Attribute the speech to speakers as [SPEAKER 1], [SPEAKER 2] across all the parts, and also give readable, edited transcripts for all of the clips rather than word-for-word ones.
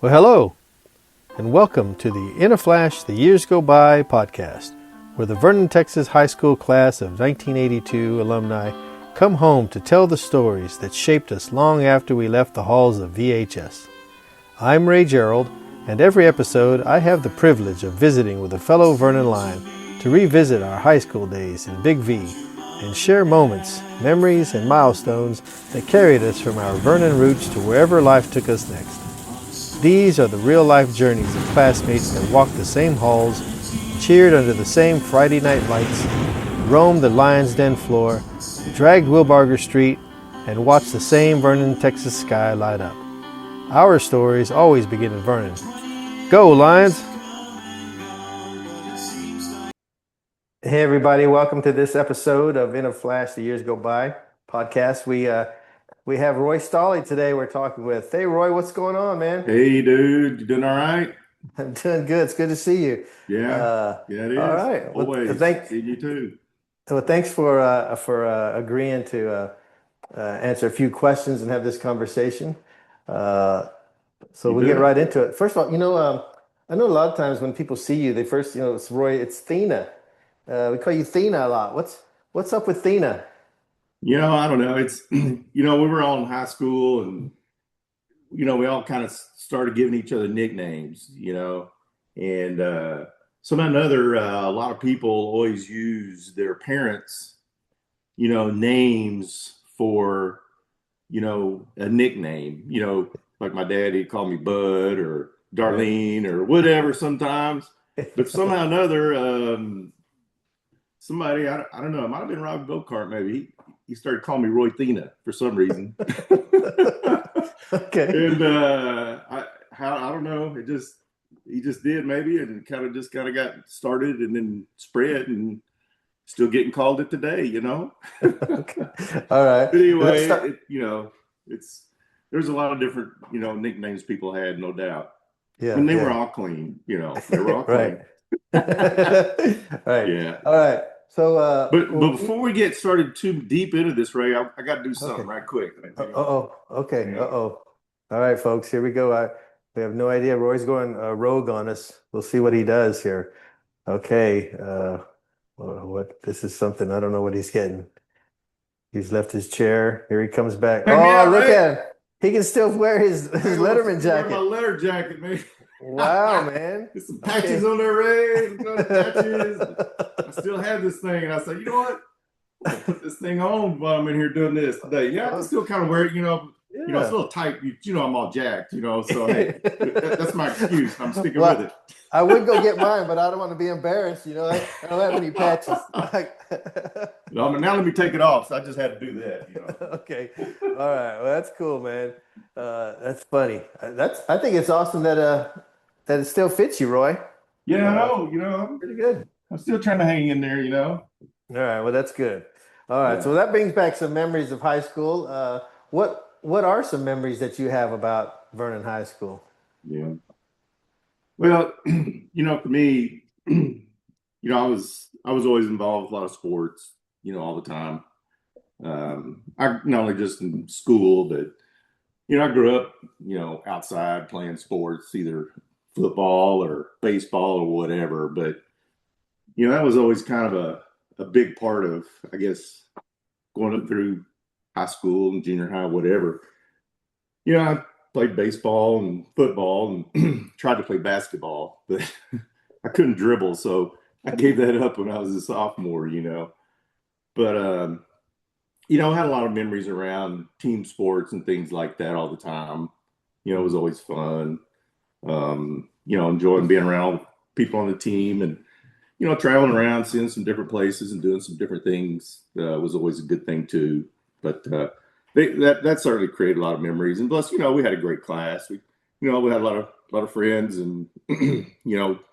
[SPEAKER 1] Well, hello, and welcome to the In a Flash, The Years Go By podcast, where the Vernon, Texas High School class of 1982 alumni come home to tell the stories that shaped us long after we left the halls of VHS. I'm Ray Gerald, and every episode I have the privilege of visiting with a fellow Vernon Lion to revisit our high school days in Big V and share moments, memories, and milestones that carried us from our Vernon roots to wherever life took us next. These are the real-life journeys of classmates that walked the same halls, cheered under the same Friday night lights, roamed the Lion's Den floor, dragged Wilbarger Street, and watched the same Vernon, Texas sky light up. Our stories always begin in Vernon. Go, Lions! Hey, everybody. Welcome to this episode of In a Flash, The Years Go By podcast. We have Roy Stolle today we're talking with. Hey, Roy, what's going on, man?
[SPEAKER 2] Hey, dude, you doing all right?
[SPEAKER 1] I'm doing good. It's good to see you.
[SPEAKER 2] Yeah, it is.
[SPEAKER 1] All right.
[SPEAKER 2] Always. See you too.
[SPEAKER 1] Thanks for agreeing to answer a few questions and have this conversation. So
[SPEAKER 2] You
[SPEAKER 1] we'll get
[SPEAKER 2] bet.
[SPEAKER 1] right into it. First of all, I know a lot of times when people see you, they first, it's Roy, it's Thina. We call you Thina a lot. What's up with Thina?
[SPEAKER 2] I don't know. It's, we were all in high school and, we all kind of started giving each other nicknames, and somehow or another, a lot of people always use their parents, names for, a nickname, like my dad, he'd call me Bud or Darlene or whatever sometimes. But somehow or another, somebody, I don't know, it might have been Rob Gokart, maybe. He started calling me Roy Thina for some reason.
[SPEAKER 1] Okay.
[SPEAKER 2] And I don't know, he just did maybe, and kind of got started and then spread and still getting called it today,
[SPEAKER 1] Okay. All right.
[SPEAKER 2] But anyway, there's a lot of different, nicknames people had, no doubt.
[SPEAKER 1] Yeah,
[SPEAKER 2] And they were
[SPEAKER 1] yeah.
[SPEAKER 2] all clean, they were all
[SPEAKER 1] Right.
[SPEAKER 2] clean.
[SPEAKER 1] Right.
[SPEAKER 2] Yeah.
[SPEAKER 1] All right. So,
[SPEAKER 2] But before we get started too deep into this, Ray, I got to do something
[SPEAKER 1] okay.
[SPEAKER 2] right quick.
[SPEAKER 1] Uh-oh. Okay.
[SPEAKER 2] Yeah.
[SPEAKER 1] Uh-oh. All right, folks, here we go. We have no idea. Roy's going rogue on us. We'll see what he does here. Okay. This is something. I don't know what he's getting. He's left his chair. Here he comes back.
[SPEAKER 2] Check me
[SPEAKER 1] Oh,
[SPEAKER 2] out,
[SPEAKER 1] look
[SPEAKER 2] Ray.
[SPEAKER 1] at him. He can still wear his Letterman
[SPEAKER 2] Wear my
[SPEAKER 1] jacket.
[SPEAKER 2] letter jacket, man.
[SPEAKER 1] Wow, man.
[SPEAKER 2] There's some patches on there, Ray. Patches. I still have this thing, and I said, you know what? I'll put this thing on while I'm in here doing this today. Yeah, I can still kind of wear it, it's a little tight. I'm all jacked, so hey, that's my excuse. I'm sticking with it.
[SPEAKER 1] I would go get mine, but I don't want to be embarrassed. I don't have any patches.
[SPEAKER 2] No, now let me take it off. So I just had to do that.
[SPEAKER 1] Okay. All right. Well, that's cool, man. That's funny. I think it's awesome that it still fits you, Roy.
[SPEAKER 2] Yeah, I know. I'm
[SPEAKER 1] Pretty good.
[SPEAKER 2] I'm still trying to hang in there.
[SPEAKER 1] All right. Well, that's good. All right.
[SPEAKER 2] Yeah.
[SPEAKER 1] So that brings back some memories of high school. What are some memories that you have about Vernon High School?
[SPEAKER 2] Yeah. Well, for me, I was always involved with a lot of sports, all the time. I not only just in school, but I grew up, outside playing sports, either football or baseball or whatever. But that was always kind of a big part of, I guess, going up through high school and junior high, whatever. I played baseball and football and tried to play basketball, but I couldn't dribble, so I gave that up when I was a sophomore. But I had a lot of memories around team sports and things like that all the time. It was always fun. Enjoying being around all the people on the team and traveling around, seeing some different places and doing some different things was always a good thing too. But that certainly created a lot of memories. And plus, we had a great class. We had a lot of friends and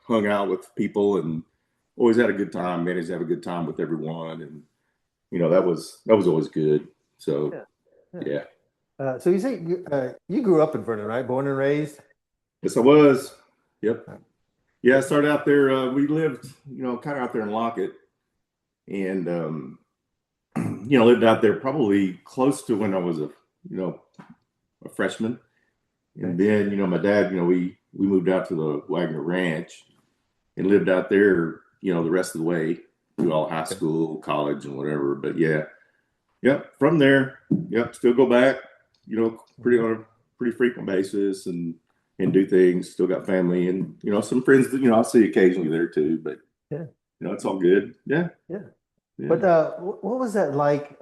[SPEAKER 2] hung out with people and always had a good time. Managed to have a good time with everyone, and that was always good. So yeah.
[SPEAKER 1] So you say you grew up in Vernon, right? Born and raised?
[SPEAKER 2] Yes, I was. Yep. Yeah, I started out there. We lived, kind of out there in Lockett, and lived out there probably close to when I was a freshman, And then, my dad, we moved out to the Wagner Ranch and lived out there, the rest of the way through all high
[SPEAKER 1] Okay.
[SPEAKER 2] school, college, and whatever. But yeah, yep. From there, yep. Still go back, pretty
[SPEAKER 1] Mhm.
[SPEAKER 2] on a pretty frequent basis and do things. Still got family and some friends that I'll see occasionally there too. But
[SPEAKER 1] Yeah.
[SPEAKER 2] it's all good. Yeah,
[SPEAKER 1] Yeah.
[SPEAKER 2] yeah,
[SPEAKER 1] But what was that like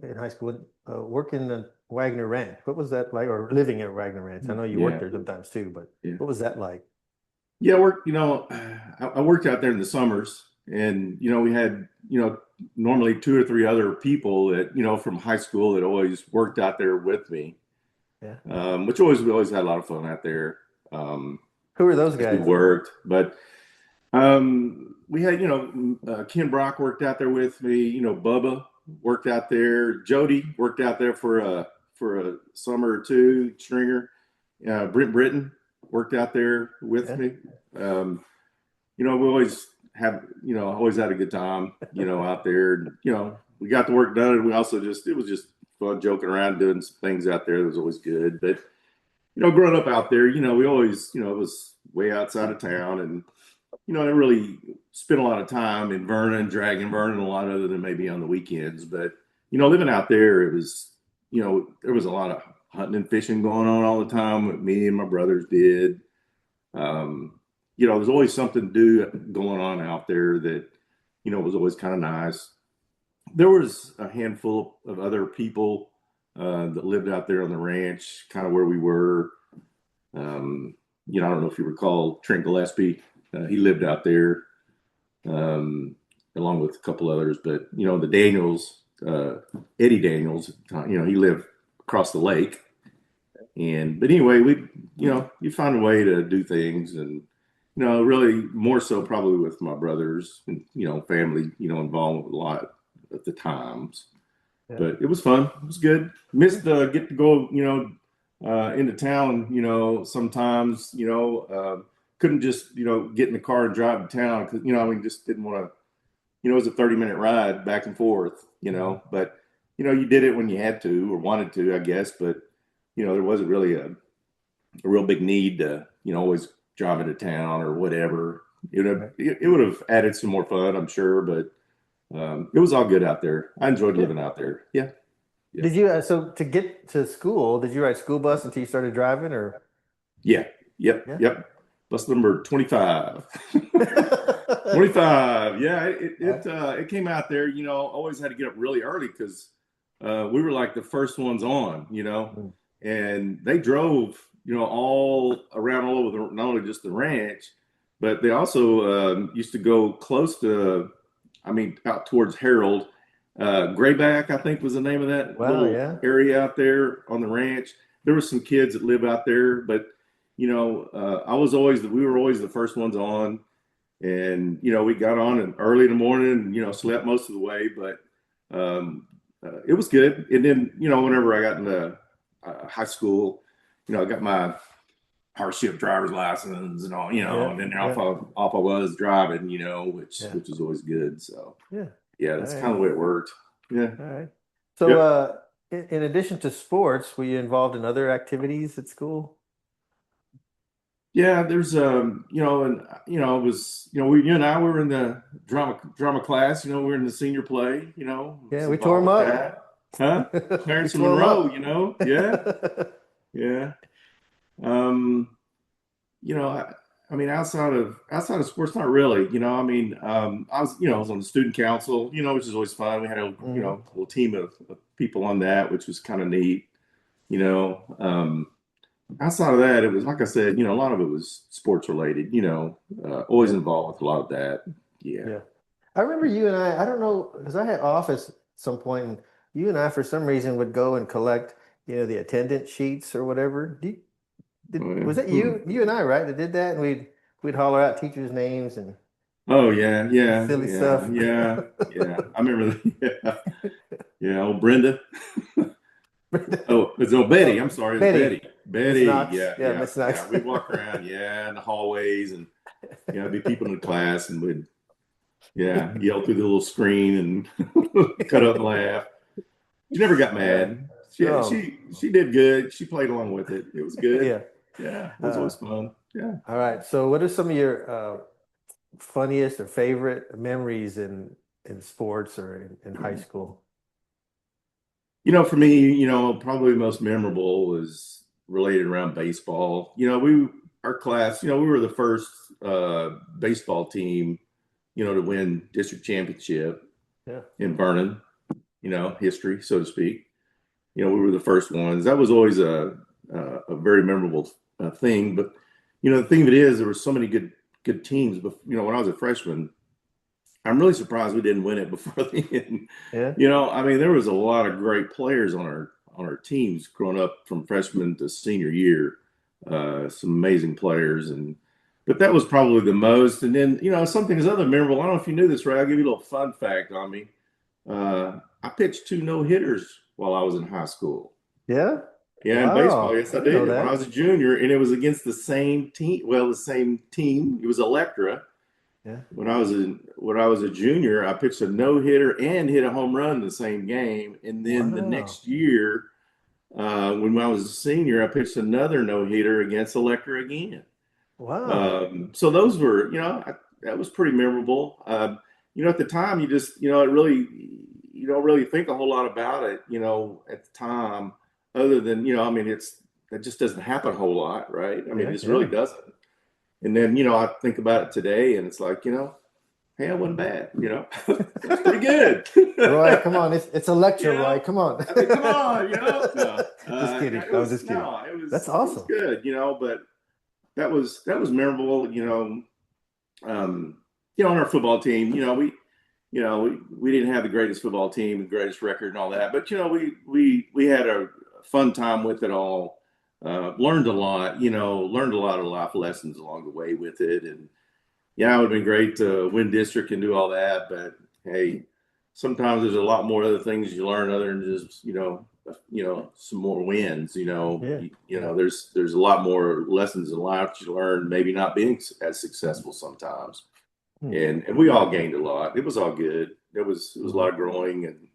[SPEAKER 1] in high school, working at Wagner Ranch? What was that like, or living at Wagner Ranch? I know you worked
[SPEAKER 2] yeah,
[SPEAKER 1] there sometimes too, but
[SPEAKER 2] yeah.
[SPEAKER 1] what was that like?
[SPEAKER 2] Yeah, I worked, I worked out there in the summers and, we had, normally two or three other people that, from high school that always worked out there with me,
[SPEAKER 1] Yeah.
[SPEAKER 2] which we always had a lot of fun out there
[SPEAKER 1] Who were those
[SPEAKER 2] as we
[SPEAKER 1] guys?
[SPEAKER 2] worked. But we had, Ken Brock worked out there with me, Bubba worked out there, Jody worked out there for a summer or two, Stringer, Brent Britton worked out there with
[SPEAKER 1] Yeah.
[SPEAKER 2] me. Um, we always have, always had a good time, out there. We got the work done, and we also it was just fun joking around, doing some things out there. That was always good. But growing up out there, we always, it was way outside of town, and I didn't really spent a lot of time in Vernon, Dragon Vernon, a lot other than maybe on the weekends. But living out there, it was, there was a lot of hunting and fishing going on all the time. What me and my brothers did. Um, there's always something to do going on out there that was always kind of nice. There was a handful of other people that lived out there on the ranch, kind of where we were. Um, I don't know if you recall Trent Gillespie. He lived out there um, along with a couple others. But the Daniels, Eddie Daniels, he lived across the lake. And but anyway, you find a way to do things, and really more so probably with my brothers and family, involved with a lot at the times.
[SPEAKER 1] Yeah.
[SPEAKER 2] But it was fun. It was good. Missed get to go, into town, sometimes, couldn't just, get in the car and drive to town because, just didn't want to, it was a 30-minute ride back and forth,
[SPEAKER 1] Mhm.
[SPEAKER 2] but, you did it when you had to or wanted to, I guess. But, there wasn't really a real big need to, always drive into town or whatever.
[SPEAKER 1] Right.
[SPEAKER 2] It would have added some more fun, I'm sure, but it was all good out there. I enjoyed
[SPEAKER 1] Yeah.
[SPEAKER 2] living out there. Yeah. Yeah.
[SPEAKER 1] Did you so to get to school, did you ride school bus until you started driving or
[SPEAKER 2] Yeah. Yep.
[SPEAKER 1] yeah?
[SPEAKER 2] Yep. Bus number 25.
[SPEAKER 1] All
[SPEAKER 2] 25. Yeah.
[SPEAKER 1] right.
[SPEAKER 2] It came out there, always had to get up really early because we were like the first ones on,
[SPEAKER 1] Mm.
[SPEAKER 2] and they drove, all around all over not only just the ranch, but they also used to go close to, I mean, out towards Harold. Grayback, I think, was the name of that
[SPEAKER 1] Wow,
[SPEAKER 2] little
[SPEAKER 1] yeah.
[SPEAKER 2] area out there on the ranch. There were some kids that live out there, but we were always the first ones on, and we got on and early in the morning, and slept most of the way, but it was good. And then whenever I got into high school, I got my hardship driver's license and all,
[SPEAKER 1] Yeah.
[SPEAKER 2] and then
[SPEAKER 1] Yeah.
[SPEAKER 2] off I was driving,
[SPEAKER 1] Yeah.
[SPEAKER 2] which was always good. So
[SPEAKER 1] Yeah.
[SPEAKER 2] yeah,
[SPEAKER 1] All
[SPEAKER 2] that's
[SPEAKER 1] right.
[SPEAKER 2] kind of the way it worked. Yeah.
[SPEAKER 1] All right. So,
[SPEAKER 2] Yep.
[SPEAKER 1] in addition to sports, were you involved in other activities at school?
[SPEAKER 2] Yeah, there's and it was you and I were in the drama class, we were in the senior play,
[SPEAKER 1] Yeah,
[SPEAKER 2] was
[SPEAKER 1] we tore
[SPEAKER 2] involved
[SPEAKER 1] them
[SPEAKER 2] with
[SPEAKER 1] up.
[SPEAKER 2] that. Huh?
[SPEAKER 1] We
[SPEAKER 2] Clarence and
[SPEAKER 1] tore them
[SPEAKER 2] Monroe,
[SPEAKER 1] up.
[SPEAKER 2] yeah, yeah. Um, I mean, outside of sports, not really. I was on the student council, which is always fun. We had a
[SPEAKER 1] Hmm.
[SPEAKER 2] little team of people on that, which was kind of neat. You know, outside of that, it was like I said, a lot of it was sports related. Always
[SPEAKER 1] Yeah.
[SPEAKER 2] involved with a lot of that. Yeah.
[SPEAKER 1] Yeah. I remember you and I don't know, because I had office at some point, and you and I, for some reason, would go and collect, the attendance sheets or whatever.
[SPEAKER 2] Oh yeah.
[SPEAKER 1] Was that
[SPEAKER 2] Hmm.
[SPEAKER 1] you and I, right, that did that? And we'd holler out teachers' names and
[SPEAKER 2] Oh yeah, yeah,
[SPEAKER 1] silly
[SPEAKER 2] yeah,
[SPEAKER 1] stuff.
[SPEAKER 2] yeah, yeah. I remember that. Yeah, yeah. Old Brenda. Oh, it's no Betty.
[SPEAKER 1] Oh,
[SPEAKER 2] I'm sorry, it's
[SPEAKER 1] Betty,
[SPEAKER 2] Betty.
[SPEAKER 1] Miss
[SPEAKER 2] Betty.
[SPEAKER 1] Knox.
[SPEAKER 2] Yeah,
[SPEAKER 1] Yeah,
[SPEAKER 2] yeah,
[SPEAKER 1] Miss
[SPEAKER 2] yeah.
[SPEAKER 1] Knox.
[SPEAKER 2] We'd walk around, yeah, in the hallways, and be people in the class, and we'd yell through the little screen and cut up and laugh. She never got
[SPEAKER 1] Uh,
[SPEAKER 2] mad.
[SPEAKER 1] Oh,
[SPEAKER 2] she did good. She played along with it. It was good.
[SPEAKER 1] yeah.
[SPEAKER 2] Yeah, it was
[SPEAKER 1] Uh,
[SPEAKER 2] always fun. Yeah.
[SPEAKER 1] all right. So, what are some of your funniest or favorite memories in sports or in high school?
[SPEAKER 2] For me, probably most memorable was related around baseball. Our class, we were the first baseball team, to win district championship
[SPEAKER 1] Yeah.
[SPEAKER 2] in Vernon, history, so to speak. We were the first ones. That was always a very memorable thing. But the thing of it is, there were so many good teams. But when I was a freshman, I'm really surprised we didn't win it before the end.
[SPEAKER 1] Yeah.
[SPEAKER 2] I mean, there was a lot of great players on our teams growing up from freshman to senior year. Some amazing players, but that was probably the most. And then something is other memorable. I don't know if you knew this, Ray. I'll give you a little fun fact on me. I pitched 2 no-hitters while I was in high school.
[SPEAKER 1] Yeah.
[SPEAKER 2] Yeah, in baseball,
[SPEAKER 1] Wow.
[SPEAKER 2] yes,
[SPEAKER 1] I
[SPEAKER 2] I
[SPEAKER 1] didn't know
[SPEAKER 2] did. When I
[SPEAKER 1] that.
[SPEAKER 2] was a junior, and it was against the same team. Well, the same team. It was Electra.
[SPEAKER 1] Yeah.
[SPEAKER 2] When I was a junior, I pitched a no-hitter and hit a home run in the same game. And then the
[SPEAKER 1] Wow.
[SPEAKER 2] next year, when I was a senior, I pitched another no-hitter against Electra again.
[SPEAKER 1] Wow.
[SPEAKER 2] So those were, that was pretty memorable. At the time, you just, it really, you don't really think a whole lot about it, at the time, other than, I mean, that just doesn't happen a whole lot, right? I mean, it
[SPEAKER 1] Yeah.
[SPEAKER 2] just really
[SPEAKER 1] Yeah.
[SPEAKER 2] doesn't. And then, I think about it today, and it's like, hey, I wasn't bad, it's pretty good.
[SPEAKER 1] Roy, come on. It's a
[SPEAKER 2] you
[SPEAKER 1] lecture, Roy.
[SPEAKER 2] know,
[SPEAKER 1] Come on.
[SPEAKER 2] I mean, come on, no,
[SPEAKER 1] Just
[SPEAKER 2] yeah,
[SPEAKER 1] kidding.
[SPEAKER 2] it
[SPEAKER 1] I was
[SPEAKER 2] was
[SPEAKER 1] just kidding.
[SPEAKER 2] no, it
[SPEAKER 1] That's
[SPEAKER 2] was it was
[SPEAKER 1] awesome.
[SPEAKER 2] good, but that was memorable, on our football team, we didn't have the greatest football team, the greatest record, and all that, but we had a fun time with it all. Learned a lot, learned a lot of life lessons along the way with it, and yeah, it would have been great to win district and do all that, but hey, sometimes there's a lot more other things you learn other than just some more wins.
[SPEAKER 1] Yeah. Yeah.
[SPEAKER 2] There's a lot more lessons in life that you learn, maybe not being as successful sometimes,
[SPEAKER 1] Hmm.
[SPEAKER 2] and we all gained a lot. It was all good. It was a
[SPEAKER 1] Mhm.
[SPEAKER 2] lot of growing, and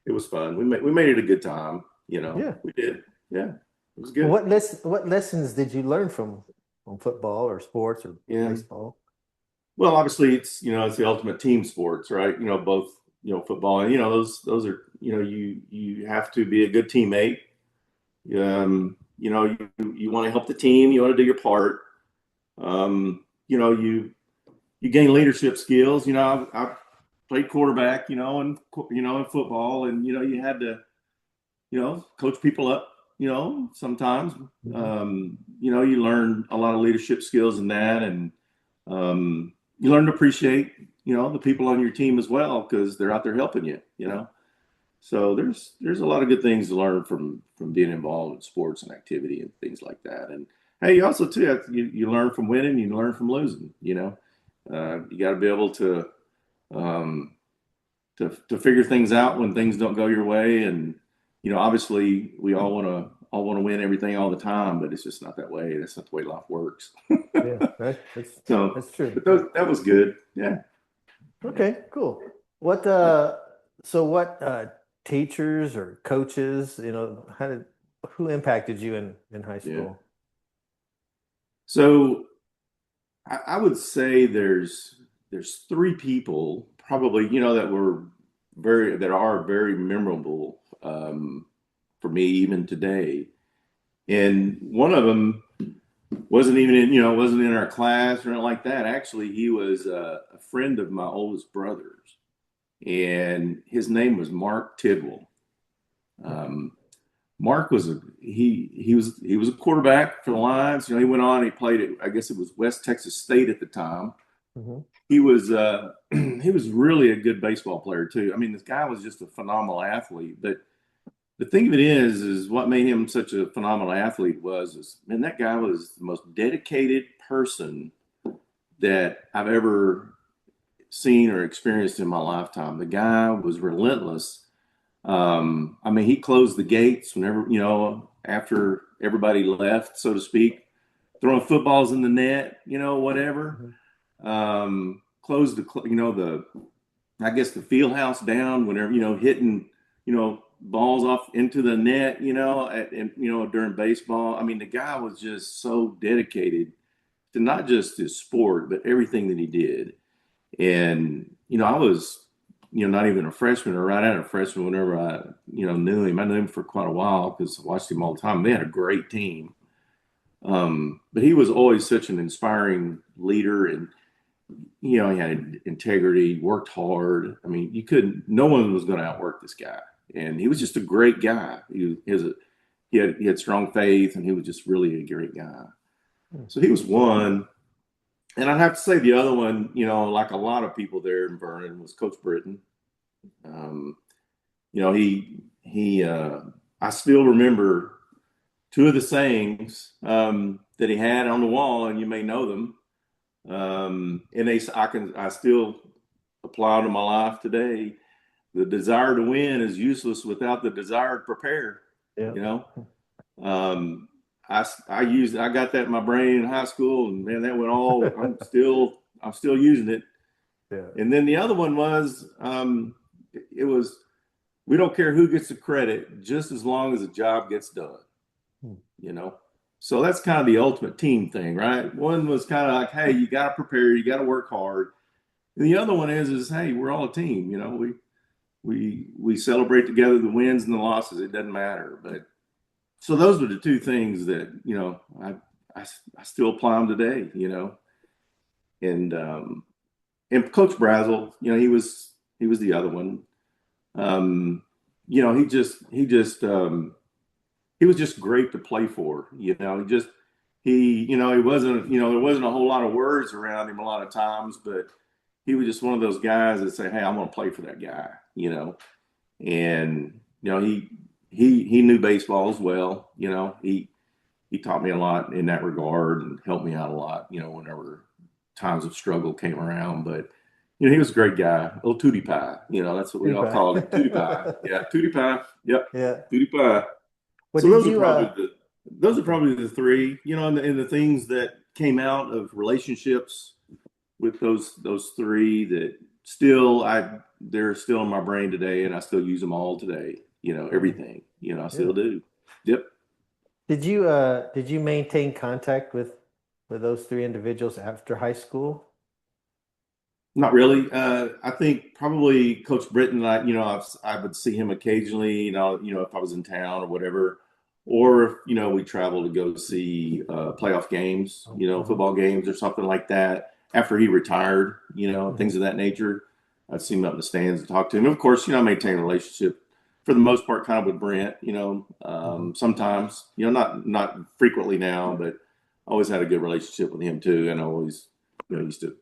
[SPEAKER 2] it was fun. We made it a good time.
[SPEAKER 1] Yeah.
[SPEAKER 2] We did. Yeah, it was
[SPEAKER 1] Well,
[SPEAKER 2] good.
[SPEAKER 1] what lessons did you learn from football or sports or
[SPEAKER 2] Yeah.
[SPEAKER 1] baseball?
[SPEAKER 2] Well, obviously it's the ultimate team sports, right? Both, football and, those are, you have to be a good teammate. You want to help the team, you want to do your part. You gain leadership skills. I played quarterback, in football, and, you had to, coach people up, sometimes.
[SPEAKER 1] Mhm.
[SPEAKER 2] You learn a lot of leadership skills in that, and you learn to appreciate, the people on your team as well because they're out there helping you. So there's a lot of good things to learn from being involved in sports and activity and things like that. And hey, you also too you learn from winning, you learn from losing. You got to be able um, to figure things out when things don't go your way. And obviously we all want to win everything all the time, but it's just not that way. That's not the way life works.
[SPEAKER 1] Yeah, that's
[SPEAKER 2] So,
[SPEAKER 1] that's true.
[SPEAKER 2] but that was good. Yeah. Yeah.
[SPEAKER 1] Okay, cool. What so what teachers or coaches, who impacted you in high
[SPEAKER 2] Yeah.
[SPEAKER 1] school?
[SPEAKER 2] So I would say there's 3 people probably that are very memorable for me even today, and one of them wasn't in our class or anything like that. Actually, he was a friend of my oldest brother's, and his name was Mark Tidwell. Um, Mark he was a quarterback for the Lions. He went on. He played at, I guess it was West Texas State at the time.
[SPEAKER 1] Hmm.
[SPEAKER 2] He was he was really a good baseball player too. I mean, this guy was just a phenomenal athlete. But the thing of it is what made him such a phenomenal athlete was man, that guy was the most dedicated person that I've ever seen or experienced in my lifetime. The guy was relentless. I mean, he closed the gates whenever, after everybody left, so to speak, throwing footballs in the net, whatever.
[SPEAKER 1] Hmm.
[SPEAKER 2] Closed I guess the field house down whenever, hitting, balls off into the net, and during baseball. I mean, the guy was just so dedicated to not just his sport, but everything that he did. And, I was, not even a freshman or right out of freshman whenever I, knew him. I knew him for quite a while because I watched him all the time. They had a great team. But he was always such an inspiring leader, and he had integrity, worked hard. I mean, no one was going to outwork this guy, and he was just a great guy. He had strong faith, and he was just really a great guy. So he was one, and I'd have to say the other one, like a lot of people there in Vernon, was Coach Britton. Um, I still remember two of the sayings that he had on the wall, and you may know them. And I still apply to my life today. The desire to win is useless without the desire to prepare.
[SPEAKER 1] Yeah.
[SPEAKER 2] You know, um, I got that in my brain in high school, and man, that went all. I'm still using it.
[SPEAKER 1] Yeah.
[SPEAKER 2] And then the other one was, it was, we don't care who gets the credit, just as long as the job gets done.
[SPEAKER 1] Hmm.
[SPEAKER 2] So that's kind of the ultimate team thing, right? One was kind of like, hey, you got to prepare, you got to work hard. And the other one is, hey, we're all a team. We celebrate together the wins and the losses. It doesn't matter. But so those were the two things that I still apply them today. And Coach Brazel, he was the other one. Um, he was just great to play for. He wasn't, there wasn't a whole lot of words around him a lot of times, but he was just one of those guys that say, hey, I'm going to play for that guy, and, he knew baseball as well. He taught me a lot in that regard and helped me out a lot, whenever times of struggle came around. But, he was a great guy, a little Tootie Pie. That's what we all called him, Tootie Pie. Yeah, Tootie Pie. Yep,
[SPEAKER 1] Yeah.
[SPEAKER 2] Tootie Pie.
[SPEAKER 1] What
[SPEAKER 2] So
[SPEAKER 1] did
[SPEAKER 2] those are probably the three, and the things that came out of relationships with those three that they're still in my brain today, and I still use them all today. Everything. I still do. Yep.
[SPEAKER 1] did you maintain contact with those three individuals after high school?
[SPEAKER 2] Not really. I think probably Coach Britton. I would see him occasionally. If I was in town or whatever, or if we travel to go see playoff games, football games or something like that. After he retired, things of that nature. I'd see him up in the stands and talk to him. Of course, I maintain a relationship for the most part, kind of with Brent. Sometimes, not frequently now, but I always had a good relationship with him too, and I always, used to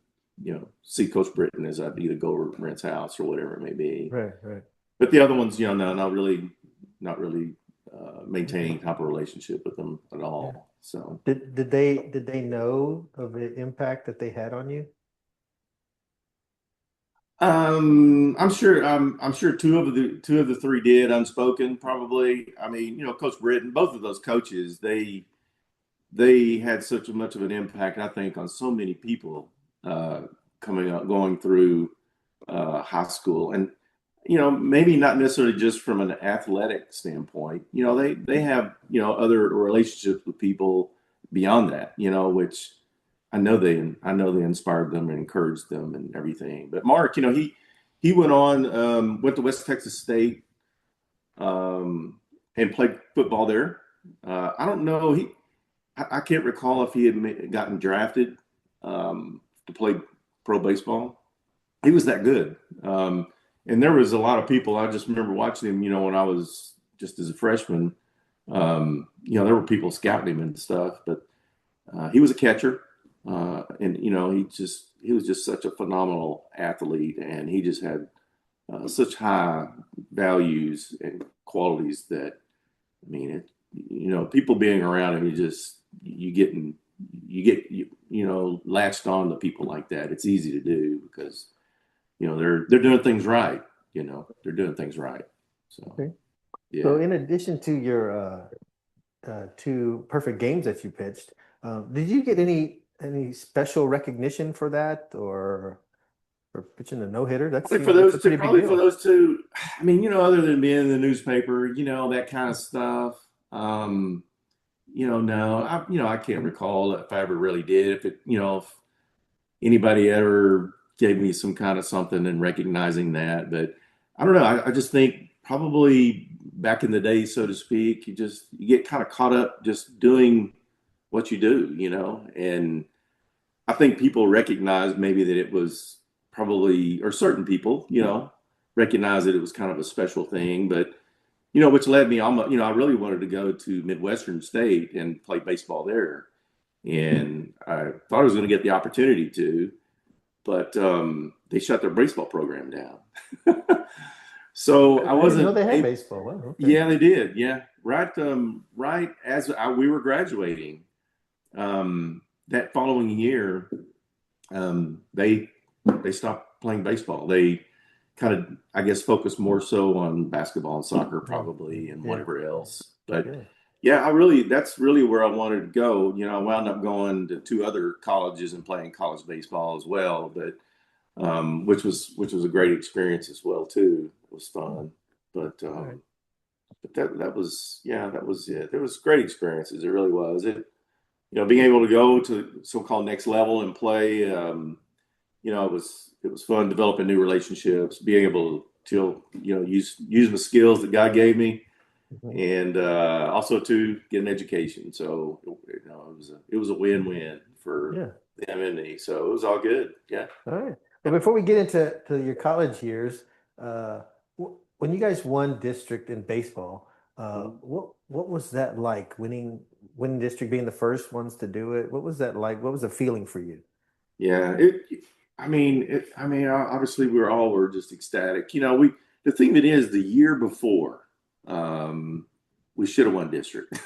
[SPEAKER 2] see Coach Britton as I'd either go over to Brent's house or whatever it may be.
[SPEAKER 1] Right, right.
[SPEAKER 2] But the other ones, no, not really maintaining type of relationship with them at all.
[SPEAKER 1] Yeah.
[SPEAKER 2] So
[SPEAKER 1] Did they know of the impact that they had on you?
[SPEAKER 2] I'm sure two of the three did unspoken probably. I mean, Coach Britton, both of those coaches, they had such much of an impact, I think, on so many people uh, coming up, going through high school, and maybe not necessarily just from an athletic standpoint. They have other relationships with people beyond that. Which I know they inspired them and encouraged them and everything. But Mark, he went on, went to West Texas State, and played football there. I don't know. I can't recall if he had gotten drafted to play pro baseball. He was that good. And there was a lot of people. I just remember watching him, when I was just as a freshman. There were people scouting him and stuff, but he was a catcher. And he was just such a phenomenal athlete, and he just had such high values and qualities that, I mean, people being around him, you get latched on to people like that. It's easy to do because they're doing things right. They're doing things right. So
[SPEAKER 1] Okay. So
[SPEAKER 2] yeah.
[SPEAKER 1] in addition to your two perfect games that you pitched, did you get any special recognition for that or? for pitching a no hitter.
[SPEAKER 2] Probably for
[SPEAKER 1] That's a
[SPEAKER 2] those two.
[SPEAKER 1] pretty big
[SPEAKER 2] Probably for
[SPEAKER 1] deal.
[SPEAKER 2] those two. I mean, other than being in the newspaper, that kind of stuff. No, I can't recall if I ever really did. If anybody ever gave me some kind of something and recognizing that. But I don't know. I just think probably back in the day, so to speak, you get kind of caught up just doing what you do, and I think people recognize maybe that it was probably, or certain people, recognize that it was kind of a special thing, but which led me almost, I really wanted to go to Midwestern State and play baseball there. And I thought I was going to get the opportunity to, but they shut their baseball program down. So I
[SPEAKER 1] I didn't know
[SPEAKER 2] wasn't
[SPEAKER 1] they had
[SPEAKER 2] able.
[SPEAKER 1] baseball. Wow, okay.
[SPEAKER 2] Yeah, they did. Yeah, right as we were graduating, that following year, they stopped playing baseball. They kind of, I guess, focused more so on basketball and soccer, probably, and
[SPEAKER 1] Yeah,
[SPEAKER 2] whatever else. But
[SPEAKER 1] yeah.
[SPEAKER 2] yeah, that's really where I wanted to go. I wound up going to two other colleges and playing college baseball as well, but which was a great experience as well too. It was fun, but
[SPEAKER 1] All right.
[SPEAKER 2] that was, yeah, that was it. There was great experiences. It really was. Being able to go to so-called next level and play. It was fun developing new relationships, being able to use the skills that God gave me,
[SPEAKER 1] Mhm.
[SPEAKER 2] and also to get an education. So it was a win-win for
[SPEAKER 1] Yeah.
[SPEAKER 2] them and me. So it was all good. Yeah.
[SPEAKER 1] All right. Well, before we get into your college years, when you guys won district in baseball,
[SPEAKER 2] Mhm.
[SPEAKER 1] what was that like? Winning district, being the first ones to do it. What was that like? What was the feeling for you?
[SPEAKER 2] Yeah. Obviously we were just ecstatic. The thing that is, the year before, um, we should have won district.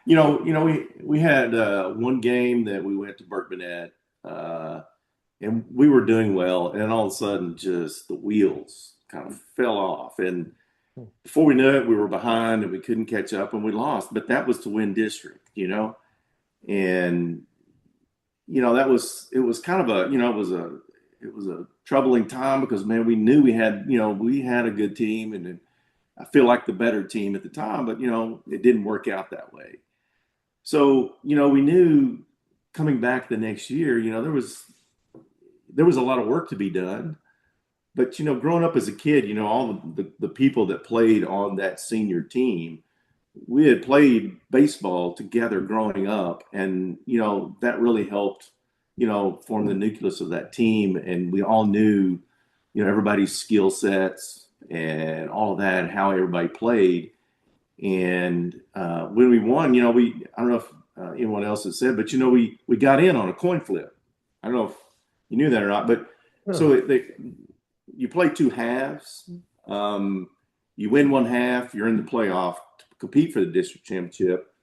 [SPEAKER 2] We had one game that we went to Burke Burnett, and we were doing well, and all of a sudden, just the wheels kind of fell off, and before we knew it, we were behind, and we couldn't catch up, and we lost. But that was to win district, and that was it was kind of a it was a troubling time because, man, we knew we had a good team, and I feel like the better team at the time, but it didn't work out that way. So we knew coming back the next year, there was a lot of work to be done. But growing up as a kid, all the people that played on that senior team, we had played baseball together growing up, and that really helped form the nucleus of that team, and we all knew everybody's skill sets and all of that, and how everybody played. And when we won, I don't know if anyone else has said, but we got in on a coin flip. I don't know if you knew that or not, but
[SPEAKER 1] Oh,
[SPEAKER 2] so you play two halves. Um, you win one half, you're in the playoff to compete for the district championship.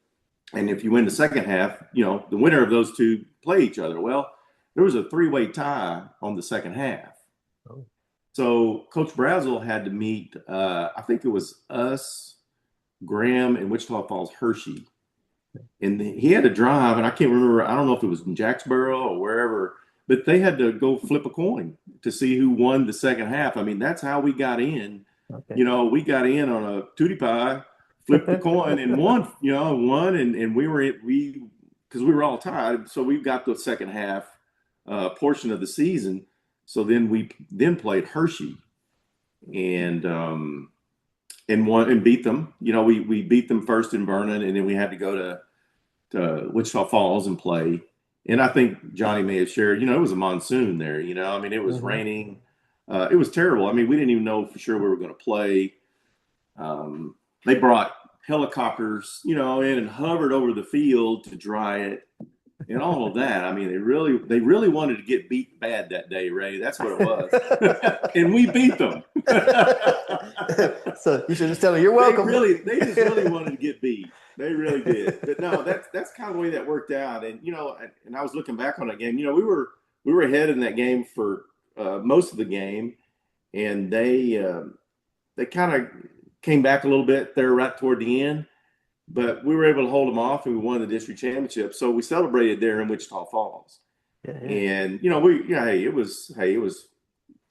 [SPEAKER 2] And if you win the second half, the winner of those two play each other. Well, there was a three-way tie on the second half.
[SPEAKER 1] oh,
[SPEAKER 2] So Coach Brazel had to meet, I think it was us, Graham, and Wichita Falls Hershey. And he had to drive, and I can't remember, I don't know if it was in Jacksboro or wherever, but they had to go flip a coin to see who won the second half. I mean, that's how we got in.
[SPEAKER 1] okay.
[SPEAKER 2] We got in on a tootie pie, flipped the coin, and won, and because we were all tied, so we got the second half portion of the season. So then we played Hershey, and won and beat them. We beat them first in Vernon, and then we had to go to Wichita Falls and play. And I think Johnny may have shared, it was a monsoon there. I mean, it was
[SPEAKER 1] Hmm.
[SPEAKER 2] raining. It was terrible. I mean, we didn't even know for sure we were going to play. They brought helicopters, in and hovered over the field to dry it and all of that. I mean, they really wanted to get beat bad that day, Ray. That's what it was. And we beat them.
[SPEAKER 1] So you should just tell them you're
[SPEAKER 2] They
[SPEAKER 1] welcome.
[SPEAKER 2] really, they just really wanted to get beat. They really did. But no, that's kind of the way that worked out. And and I was looking back on that game. We were ahead in that game for most of the game, and they kind of came back a little bit there right toward the end. But we were able to hold them off, and we won the district championship. So we celebrated there in Wichita Falls.
[SPEAKER 1] Yeah, yeah.
[SPEAKER 2] And hey, it was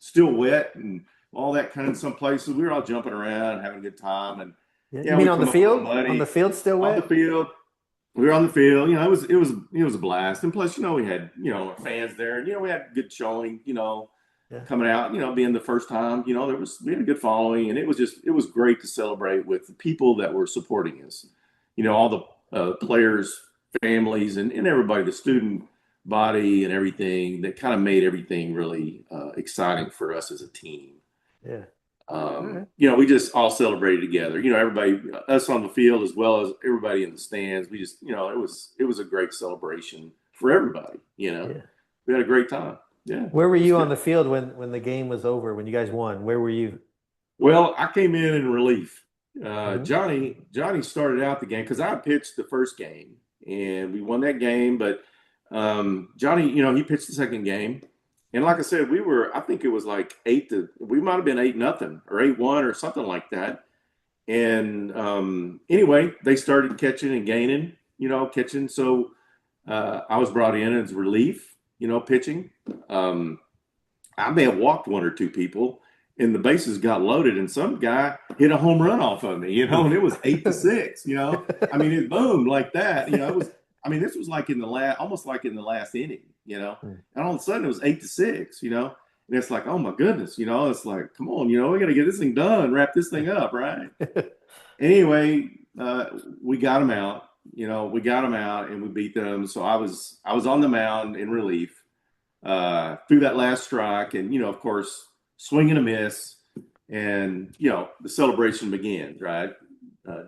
[SPEAKER 2] still wet and all that kind of some places. We were all jumping around, having a good time. And
[SPEAKER 1] Yeah. You
[SPEAKER 2] yeah,
[SPEAKER 1] mean
[SPEAKER 2] we
[SPEAKER 1] on the
[SPEAKER 2] come up a little
[SPEAKER 1] field? On the
[SPEAKER 2] muddy
[SPEAKER 1] field still
[SPEAKER 2] on the
[SPEAKER 1] wet?
[SPEAKER 2] field. We were on the field. It was a blast. And plus, we had, fans there, and, we had good showing,
[SPEAKER 1] Yeah.
[SPEAKER 2] coming out, being the first time, we had a good following, and it was great to celebrate with the people that were supporting us, all the players, families, and everybody, the student body and everything that kind of made everything really exciting for us as a team.
[SPEAKER 1] Yeah. All right.
[SPEAKER 2] We just all celebrated together, everybody, us on the field as well as everybody in the stands. We just, it was a great celebration for everybody,
[SPEAKER 1] Yeah.
[SPEAKER 2] we had a great time. Yeah,
[SPEAKER 1] Where were
[SPEAKER 2] it was
[SPEAKER 1] you on
[SPEAKER 2] good.
[SPEAKER 1] the field when the game was over, when you guys won? Where were you?
[SPEAKER 2] Well, I came in relief.
[SPEAKER 1] Hmm.
[SPEAKER 2] Johnny started out the game because I pitched the first game and we won that game. But Johnny, he pitched the second game, and like I said, I think it was like we might have been 8-0 or 8-1 or something like that. And anyway, they started catching and gaining, catching. So I was brought in as relief, pitching. Um, I may have walked one or two people, and the bases got loaded, and some guy hit a home run off of me, and it was 8-6. I mean, it boomed like that. It was. I mean, this was like almost like in the last inning, and all of a sudden it was 8-6, and it's like, oh my goodness, it's like, come on, we got to get this thing done, wrap this thing up, right? Anyway, we got them out. We got them out, and we beat them. So I was on the mound in relief through that last strike, and of course, swing and a miss, and the celebration begins, right?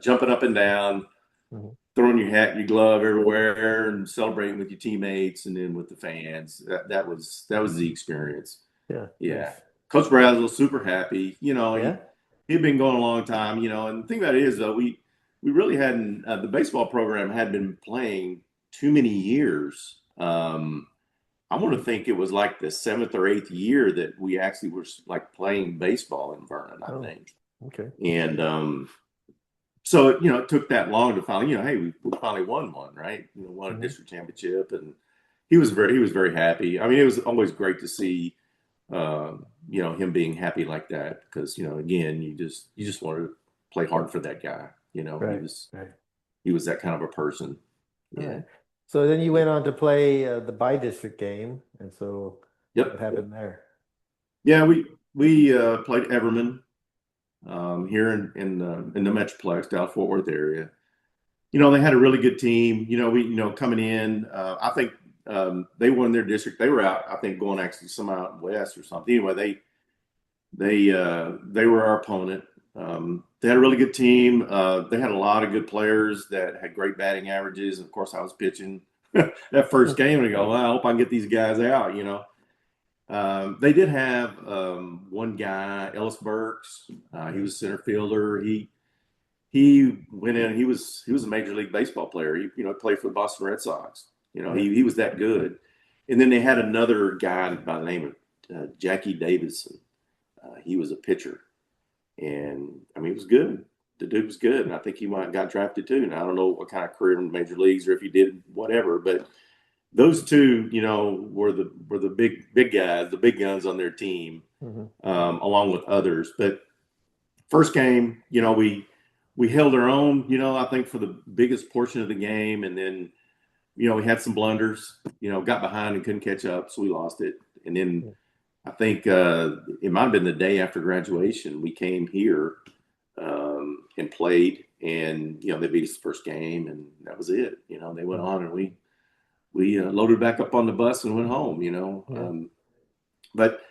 [SPEAKER 2] Jumping up and down,
[SPEAKER 1] Mhm.
[SPEAKER 2] throwing your hat and your glove everywhere, and celebrating with your teammates, and then with the fans. That was the experience.
[SPEAKER 1] Yeah.
[SPEAKER 2] Yeah,
[SPEAKER 1] Nice.
[SPEAKER 2] Coach Brazel super happy.
[SPEAKER 1] Yeah.
[SPEAKER 2] He'd been going a long time. And the thing about it is though, we really hadn't the baseball program had been playing too many years. I want to think it was like the seventh or eighth year that we actually were like playing baseball in Vernon, I
[SPEAKER 1] Oh,
[SPEAKER 2] think.
[SPEAKER 1] okay.
[SPEAKER 2] And so it took that long to finally, hey, we finally won one, right? Won a
[SPEAKER 1] Hmm.
[SPEAKER 2] district championship, and he was very happy. I mean, it was always great to see, him being happy like that because again, you just wanted to play hard for that guy. He
[SPEAKER 1] Right.
[SPEAKER 2] was
[SPEAKER 1] Right.
[SPEAKER 2] he was that kind of a person.
[SPEAKER 1] All
[SPEAKER 2] Yeah.
[SPEAKER 1] right. So then you went on to play the bi-district game, and so what
[SPEAKER 2] Yep. Yep.
[SPEAKER 1] happened there?
[SPEAKER 2] Yeah, we played Everman here in the Metroplex, Dallas Fort Worth area. They had a really good team. We coming in. I think they won their district. They were out. I think going actually some out west or something. Anyway, they were our opponent. They had a really good team. They had a lot of good players that had great batting averages. And of course, I was pitching that first game, and I go, well, I hope I can get these guys out. They did have one guy, Ellis Burks. He was center fielder. He went in. He was a major league baseball player. He played for the Boston Red Sox.
[SPEAKER 1] Yeah.
[SPEAKER 2] He was that good. And then they had another guy by the name of Jackie Davidson. He was a pitcher, and I mean, he was good. The dude was good, and I think he might have got drafted too. And I don't know what kind of career in major leagues or if he did whatever, but those two, were the big guys, the big guns on their team,
[SPEAKER 1] Hmm.
[SPEAKER 2] along with others. But first game, we held our own, I think for the biggest portion of the game, and then we had some blunders, got behind and couldn't catch up, so we lost it. And then I think it might have been the day after graduation we came here and played, and they beat us the first game, and that was it. They went on, and we loaded back up on the bus and went home.
[SPEAKER 1] Yeah.
[SPEAKER 2] But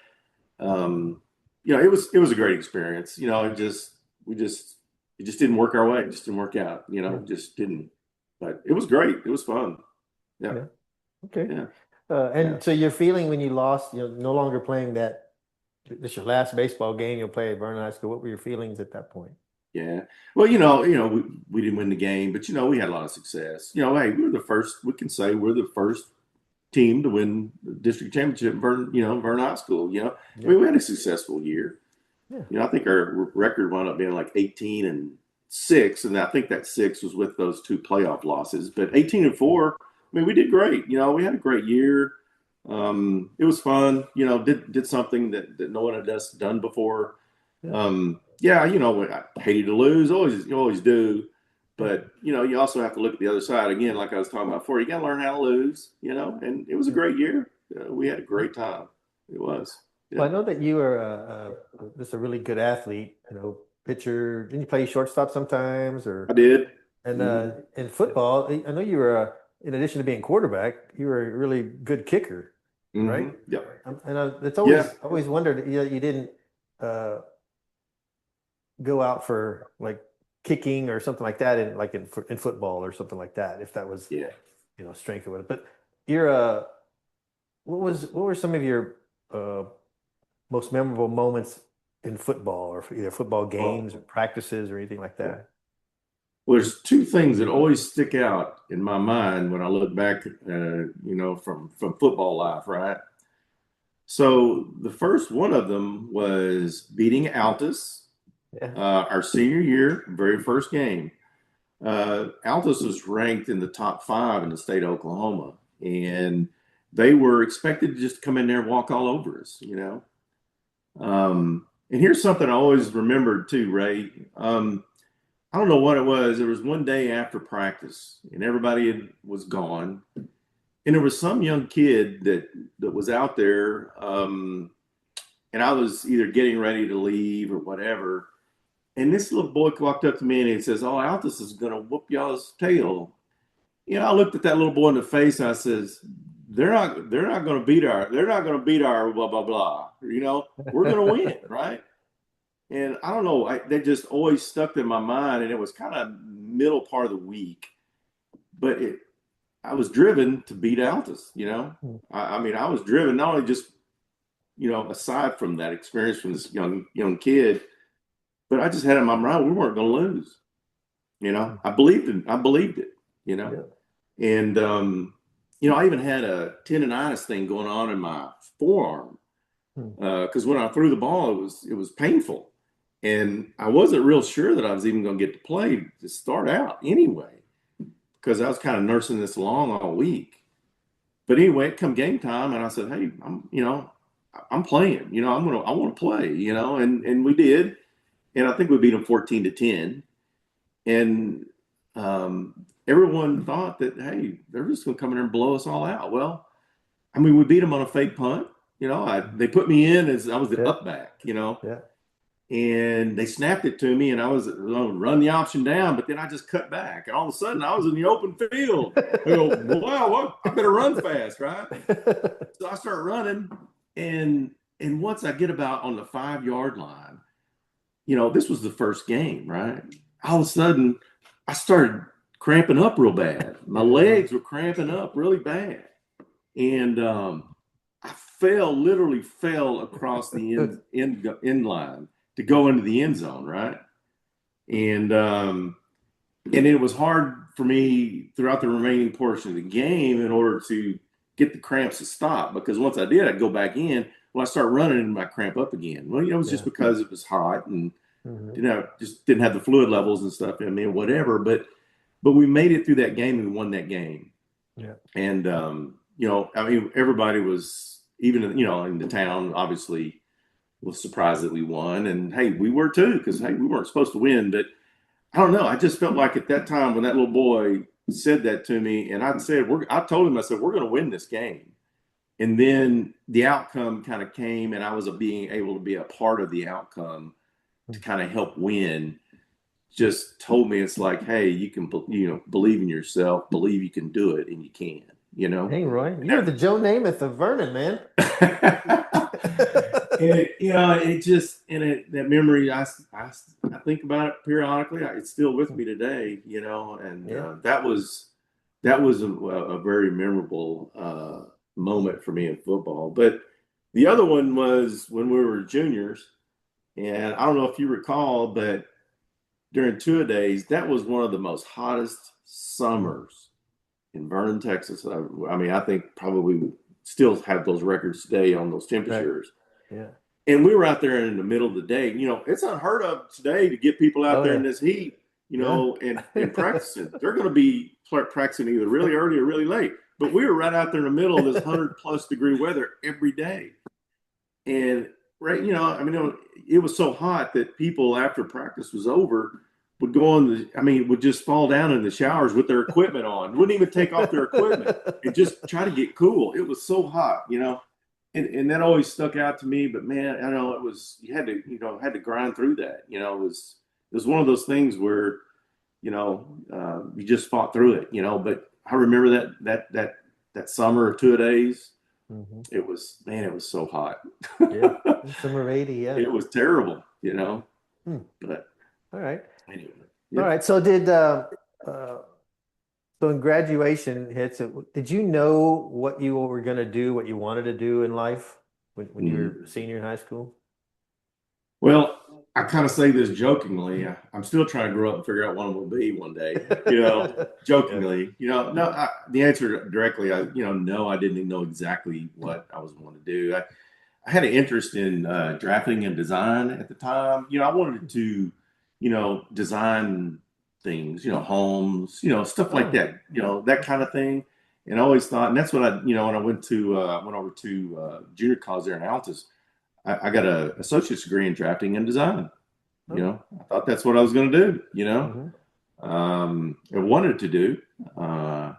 [SPEAKER 2] it was a great experience. It just didn't work our way. It just didn't work out.
[SPEAKER 1] Yeah.
[SPEAKER 2] Just didn't. But it was great. It was fun. Yeah,
[SPEAKER 1] Yeah. Okay.
[SPEAKER 2] yeah, yeah,
[SPEAKER 1] And so your feeling when you lost, no longer playing that, this is your last baseball game you'll play at Vernon High School. What were your feelings at that point?
[SPEAKER 2] yeah. Well, we didn't win the game, but we had a lot of success. Hey, we were the first. We can say we're the first team to win the district championship in Vernon High School. I
[SPEAKER 1] Yeah.
[SPEAKER 2] mean, we had a successful year.
[SPEAKER 1] Yeah.
[SPEAKER 2] I think our record wound up being like 18-6, and I think that 6 was with those two playoff losses. But 18-4, I mean, we did great. We had a great year. It was fun. Did something that no one had done before.
[SPEAKER 1] Yeah.
[SPEAKER 2] Yeah, I hated to lose. You always do.
[SPEAKER 1] Yeah.
[SPEAKER 2] But you also have to look at the other side again, like I was talking about before. You got to learn how to lose. And it was a
[SPEAKER 1] Yeah.
[SPEAKER 2] great year. We had a great time. It was.
[SPEAKER 1] Well,
[SPEAKER 2] Yeah,
[SPEAKER 1] I know that you are just a really good athlete, pitcher. Didn't you play shortstop sometimes
[SPEAKER 2] I
[SPEAKER 1] or
[SPEAKER 2] did.
[SPEAKER 1] and
[SPEAKER 2] Hmm.
[SPEAKER 1] in football, I know you were in addition to being quarterback, you were a really good kicker, right?
[SPEAKER 2] Yep.
[SPEAKER 1] And it's
[SPEAKER 2] Yeah.
[SPEAKER 1] always wondered you didn't uh, go out for like kicking or something like that in football or something like that if that was
[SPEAKER 2] Yeah.
[SPEAKER 1] strength or whatever. But you're what were some of your uh, most memorable moments in football or either football
[SPEAKER 2] Well,
[SPEAKER 1] games or practices or anything like
[SPEAKER 2] yeah.
[SPEAKER 1] that?
[SPEAKER 2] Well, there's two things that always stick out in my mind when I look back, from football life, right? So the first one of them was beating Altus,
[SPEAKER 1] Yeah.
[SPEAKER 2] our senior year, very first game. Altus was ranked in the top 5 in the state of Oklahoma, and they were expected to just come in there and walk all over us. And here's something I always remembered too, Ray. I don't know what it was. There was one day after practice, and was gone, and there was some young kid that was out there, and I was either getting ready to leave or whatever. And this little boy walked up to me and he says, "Oh, Altus is going to whoop y'all's tail." I looked at that little boy in the face and I says, "They're not going to beat our blah blah blah. We're going to win, right?" And I don't know, they just always stuck in my mind, and it was kind of middle part of the week, but I was driven to beat Altus. I mean, I was driven not only just aside from that experience from this young kid, but I just had in my mind we weren't going to lose. I believed it. You know,
[SPEAKER 1] Yeah.
[SPEAKER 2] and I even had a tendonitis thing going on in my forearm
[SPEAKER 1] Hmm.
[SPEAKER 2] because when I threw the ball, it was painful, and I wasn't real sure that I was even going to get to play to start out anyway because I was kind of nursing this along all week. But anyway, it come game time, and I said, "Hey, I'm playing. I want to play. And we did, and I think we beat them 14-10, and everyone thought that hey, they're just going to come in there and blow us all out. Well, I mean, we beat them on a fake punt. They put me in as I was the
[SPEAKER 1] Yeah.
[SPEAKER 2] up back.
[SPEAKER 1] Yeah.
[SPEAKER 2] And they snapped it to me, and I was going to run the option down, but then I just cut back, and all of a sudden I was in the open field. I go, wow, what? I better run fast, right? So I start running, and once I get about on the 5 yard line, this was the first game, right? All of a sudden, I started cramping up real bad. My
[SPEAKER 1] Yeah.
[SPEAKER 2] legs were cramping up really bad, and I literally fell across the end line to go into the end zone, right? And it was hard for me throughout the remaining portion of the game in order to get the cramps to stop because once I did, I'd go back in. Well, I start running and I cramp up again. Well, it was just
[SPEAKER 1] Yeah.
[SPEAKER 2] because it was hot and
[SPEAKER 1] Hmm.
[SPEAKER 2] just didn't have the fluid levels and stuff in me or whatever. But we made it through that game and we won that game.
[SPEAKER 1] Yeah.
[SPEAKER 2] And I mean, everybody was even in the town obviously was surprised that we won, and hey, we were too because hey, we weren't supposed to win, but I don't know. I just felt like at that time when that little boy said that to me, and I told him, I said, we're going to win this game. And then the outcome kind of came, and I was being able to be a part of the outcome to kind of help win. Just told me it's like, hey, you can, believe in yourself, believe you can do it, and you can. You know.
[SPEAKER 1] Hey, Roy, you were the Joe Namath of Vernon, man.
[SPEAKER 2] It just that memory I think about it periodically. It's still with me today, and
[SPEAKER 1] Yeah.
[SPEAKER 2] that was a very memorable moment for me in football. But the other one was when we were juniors, and I don't know if you recall, but during two-a-days, that was one of the most hottest summers in Vernon, Texas. I mean, I think probably still have those records today on those
[SPEAKER 1] Right.
[SPEAKER 2] temperatures.
[SPEAKER 1] Yeah.
[SPEAKER 2] And we were out there in the middle of the day. It's unheard of today to get people out
[SPEAKER 1] Oh,
[SPEAKER 2] there in
[SPEAKER 1] yeah.
[SPEAKER 2] this heat,
[SPEAKER 1] Yeah.
[SPEAKER 2] and practicing. They're going to be practicing either really early or really late. But we were right out there in the middle of this 100+ degree weather every day. And right, I mean, it was so hot that people after practice was over would go on would just fall down in the showers with their equipment on, wouldn't even take off their equipment and just try to get cool. It was so hot, and that always stuck out to me. But man, I know it was, you had to grind through that. It was one of those things where, you just fought through it, but I remember that summer or 2 days.
[SPEAKER 1] Mm-hmm.
[SPEAKER 2] It was so hot.
[SPEAKER 1] Yeah, summer of '80. Yeah,
[SPEAKER 2] it was terrible, But
[SPEAKER 1] all right,
[SPEAKER 2] anyway,
[SPEAKER 1] all
[SPEAKER 2] yep.
[SPEAKER 1] right. So so when graduation hits, did you know what you were going to do, what you wanted to do in life when you were a senior in high school?
[SPEAKER 2] Well, I kind of say this jokingly. I'm still trying to grow up and figure out what I'm going to be one day. Jokingly. No. The answer directly, no, I didn't know exactly what I was going to do. I had an interest in drafting and design at the time. I wanted to, design things, homes, stuff like that, that kind of thing. And I always thought, and that's what when I went over to junior college there in Altus, I got an associate's degree in drafting and design. I thought that's what I was going to do, I wanted to do. And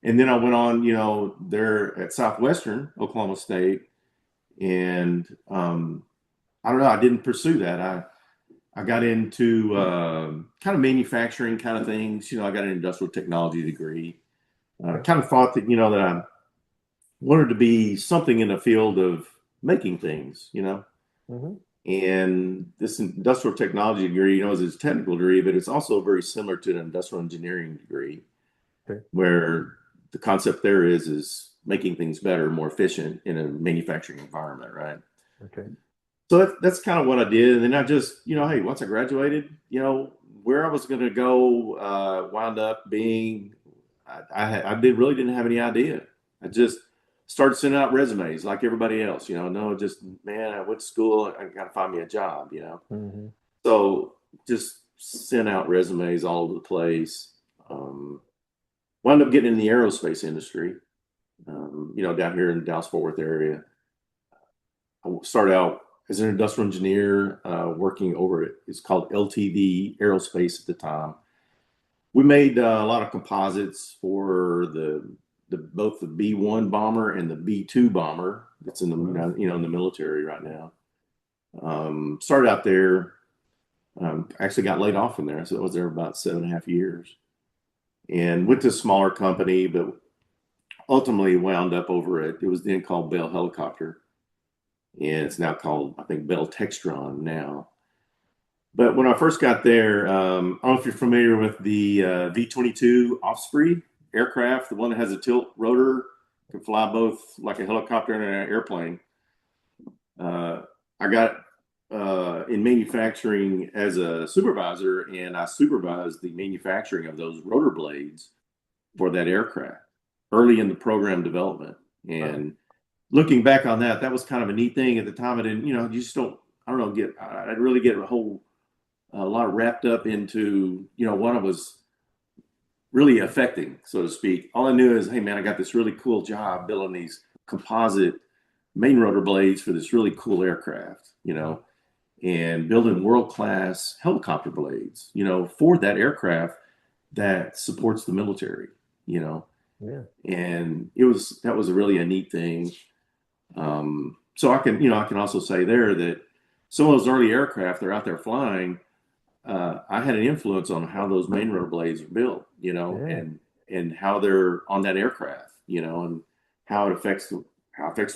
[SPEAKER 2] then I went on, there at Southwestern Oklahoma State. And I don't know, I didn't pursue that. I got into kind of manufacturing kind of things. I got an industrial technology degree. I kind of thought that, that I wanted to be something in the field of making things,
[SPEAKER 1] Mm-hmm.
[SPEAKER 2] And this industrial technology degree, is a technical degree, but it's also very similar to an industrial engineering degree, where the concept there is making things better, more efficient in a manufacturing environment, right?
[SPEAKER 1] Okay.
[SPEAKER 2] So that's kind of what I did. And then I just, hey, once I graduated, where I was going to go wound up being, really didn't have any idea. I just started sending out resumes like everybody else, just, man, I went to school, I got to find me a job,
[SPEAKER 1] Mm-hmm.
[SPEAKER 2] So just sent out resumes all over the place. Wound up getting in the aerospace industry, down here in the Dallas-Fort Worth area. I started out as an industrial engineer working over it's called LTV Aerospace at the time. We made a lot of composites for both the B-1 bomber and the B-2 bomber that's in the in the military right now. Started out there, actually got laid off from there, so I was there about 7.5 years, and went to a smaller company, but ultimately wound up over it was then called Bell Helicopter, and it's now called, I think, Bell Textron now. But when I first got there, I don't know if you're familiar with the V-22 Osprey aircraft, the one that has a tilt rotor, can fly both like a helicopter and an airplane. I got in manufacturing as a supervisor, and I supervised the manufacturing of those rotor blades for that aircraft early in the program development. And looking back on that, that was kind of a neat thing at the time. I didn't, you just don't, I don't know, I'd really get a lot wrapped up into, what I was really affecting, so to speak. All I knew is, hey man, I got this really cool job building these composite main rotor blades for this really cool aircraft, and building world-class helicopter blades, for that aircraft that supports the military, Yeah. And that was really a neat thing. So I can also say there that some of those early aircraft that are out there flying, I had an influence on how those main rotor blades are built, and how they're on that aircraft, and how it affects the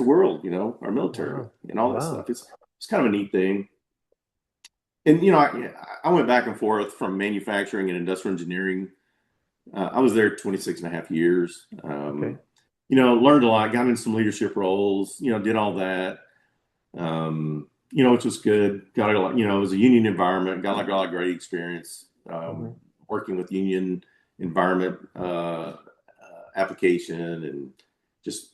[SPEAKER 2] world, our military and all that stuff. It's kind of a neat thing. And I went back and forth from manufacturing and industrial engineering. I was there 26.5 years. Learned a lot, got in some leadership roles, did all that. Which was good. Got a lot, it was a union environment, got a lot of great experience working with union environment application, and just,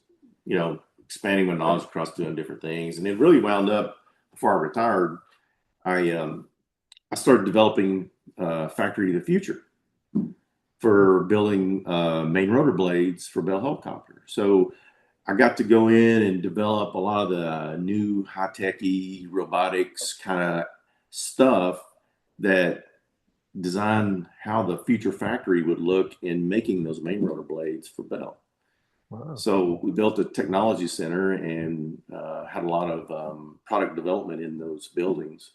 [SPEAKER 2] expanding my knowledge across doing different things. And it really wound up, before I retired, I started developing Factory of the Future. for building main rotor blades for Bell Helicopter. So I got to go in and develop a lot of the new high-techy robotics kind of stuff that design how the future factory would look in making those main rotor blades for Bell.
[SPEAKER 1] Wow.
[SPEAKER 2] So we built a technology center and had a lot of product development in those buildings.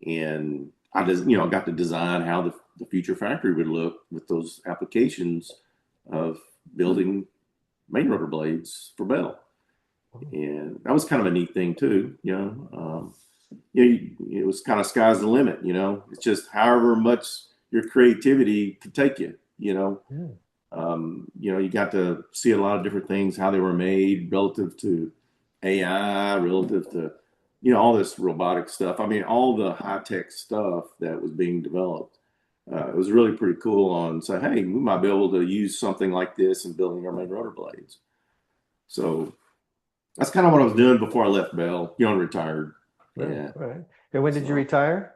[SPEAKER 2] And I just, got to design how the future factory would look with those applications of building main rotor blades for Bell. And that was kind of a neat thing too, it was kind of sky's the limit, it's just however much your creativity could take you,
[SPEAKER 1] Yeah.
[SPEAKER 2] you got to see a lot of different things, how they were made relative to AI, relative to, all this robotic stuff. I mean, all the high tech stuff that was being developed. It was really pretty cool on say, hey, we might be able to use something like this in building our main rotor blades. So that's kind of what I was doing before I left Bell, and retired.
[SPEAKER 1] Right.
[SPEAKER 2] Yeah.
[SPEAKER 1] Right. And when did you
[SPEAKER 2] So
[SPEAKER 1] retire?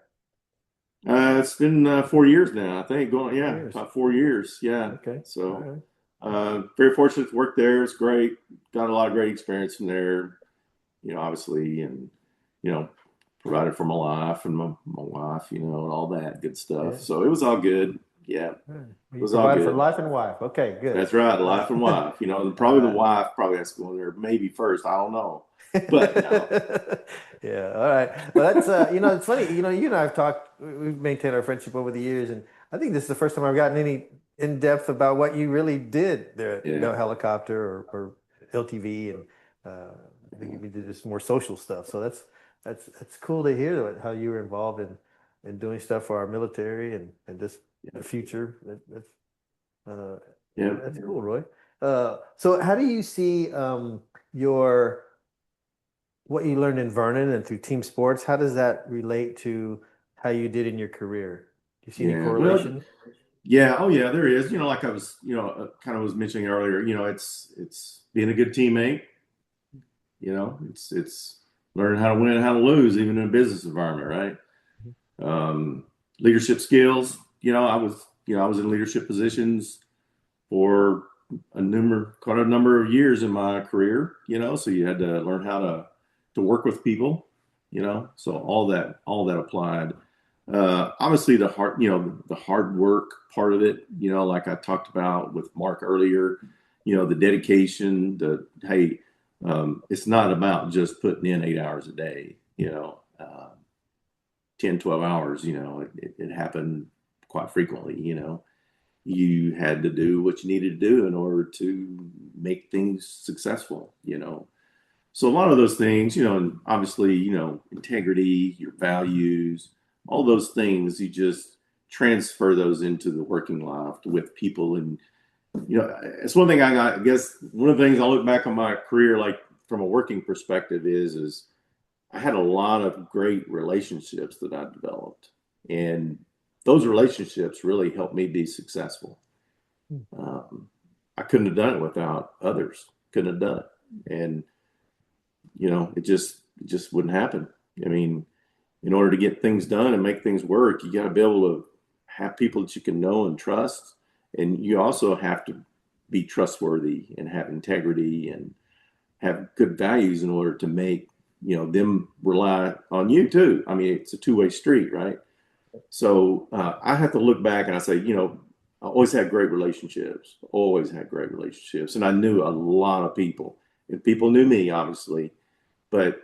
[SPEAKER 2] it's been 4 years now, I think. Going,
[SPEAKER 1] 4 years.
[SPEAKER 2] about 4 years. Yeah.
[SPEAKER 1] Okay. All
[SPEAKER 2] So
[SPEAKER 1] right.
[SPEAKER 2] very fortunate to work there. It's great. Got a lot of great experience from there, obviously, and you know, provided for my life and my wife, and all that good stuff.
[SPEAKER 1] Yeah.
[SPEAKER 2] So it was all good. Yeah, it
[SPEAKER 1] Right. You
[SPEAKER 2] was all
[SPEAKER 1] provided for
[SPEAKER 2] good.
[SPEAKER 1] life and wife. Okay, good.
[SPEAKER 2] That's right,
[SPEAKER 1] All
[SPEAKER 2] life and
[SPEAKER 1] right.
[SPEAKER 2] wife. And
[SPEAKER 1] All
[SPEAKER 2] probably the
[SPEAKER 1] right.
[SPEAKER 2] wife probably has to go in there maybe first. I don't know, but no.
[SPEAKER 1] Yeah, all right. Well, that's it's funny. You and I have talked. We've maintained our friendship over the years, and I think this is the first time I've gotten any in depth about what you really did there at
[SPEAKER 2] Yeah,
[SPEAKER 1] Bell Helicopter or LTV, and I think we did this more social stuff. So that's cool to hear how you were involved in doing stuff for our military and just
[SPEAKER 2] yeah,
[SPEAKER 1] the future. Uh,
[SPEAKER 2] yeah.
[SPEAKER 1] that's cool, Roy. So how do you see your what you learned in Vernon and through team sports? How does that relate to how you did in your career? Do you see any
[SPEAKER 2] Yeah. Well,
[SPEAKER 1] correlation?
[SPEAKER 2] yeah. Oh, yeah. There is. Like I was, kind of was mentioning earlier. It's being a good teammate. It's learning how to win and how to lose, even in a business environment, right? Um, leadership skills. I was in leadership positions for quite a number of years in my career. So you had to learn how to work with people. So all that applied. Obviously, the hard work part of it. Like I talked about with Mark earlier. The dedication. Hey, it's not about just putting in 8 hours a day. 10, 12 hours. It happened quite frequently. You had to do what you needed to do in order to make things successful. So a lot of those things, and obviously, integrity, your values, all those things, you just transfer those into the working life with people. And, it's one thing I guess one of the things I look back on my career, like from a working perspective is I had a lot of great relationships that I developed. And those relationships really helped me be successful. Um, I couldn't have done it without others. Couldn't have done it. And it just wouldn't happen. I mean, in order to get things done and make things work, you got to be able to have people that you can know and trust, and you also have to be trustworthy and have integrity and have good values in order to make them rely on you too. I mean, it's a two-way street, right? So I have to look back and I say, I always had great relationships, always had great relationships, and I knew a lot of people, and people knew me, obviously, but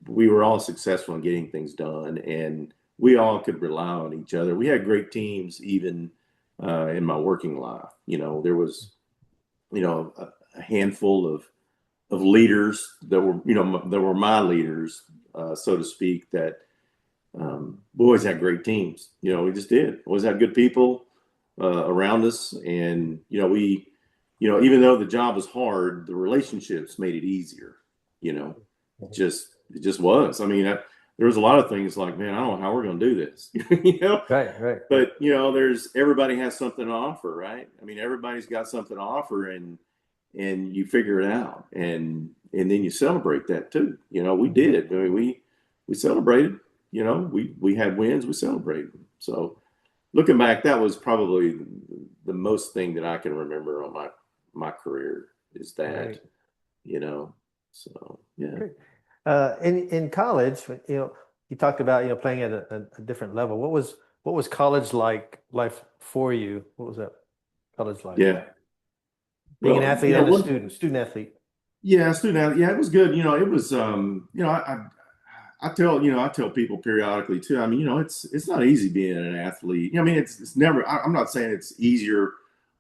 [SPEAKER 2] we were all successful in getting things done, and we all could rely on each other. We had great teams, even in my working life. There was, a handful of leaders that were, that were my leaders, so to speak. That we always had great teams. We just did. Always had good people around us, and even though the job was hard, the relationships made it easier. You know, it just was. I mean, there was a lot of things like, man, I don't know how we're going to do this. you know,
[SPEAKER 1] Right, right, right.
[SPEAKER 2] but there's everybody has something to offer, right? I mean, everybody's got something to offer, and you figure it out, and then you celebrate that too. We did. I mean, we celebrated. We had wins, we celebrated. So looking back, that was probably the most thing that I can remember on my career is that,
[SPEAKER 1] Right.
[SPEAKER 2] you know. So yeah.
[SPEAKER 1] Great. In college, you talked about playing at a different level. What was college like life for you? What was that college life?
[SPEAKER 2] Yeah.
[SPEAKER 1] Being an
[SPEAKER 2] Well,
[SPEAKER 1] athlete and a student athlete.
[SPEAKER 2] yeah, student athlete. Yeah, it was good. It was I tell people periodically too. I mean, it's not easy being an athlete. I mean, it's never. I'm not saying it's easier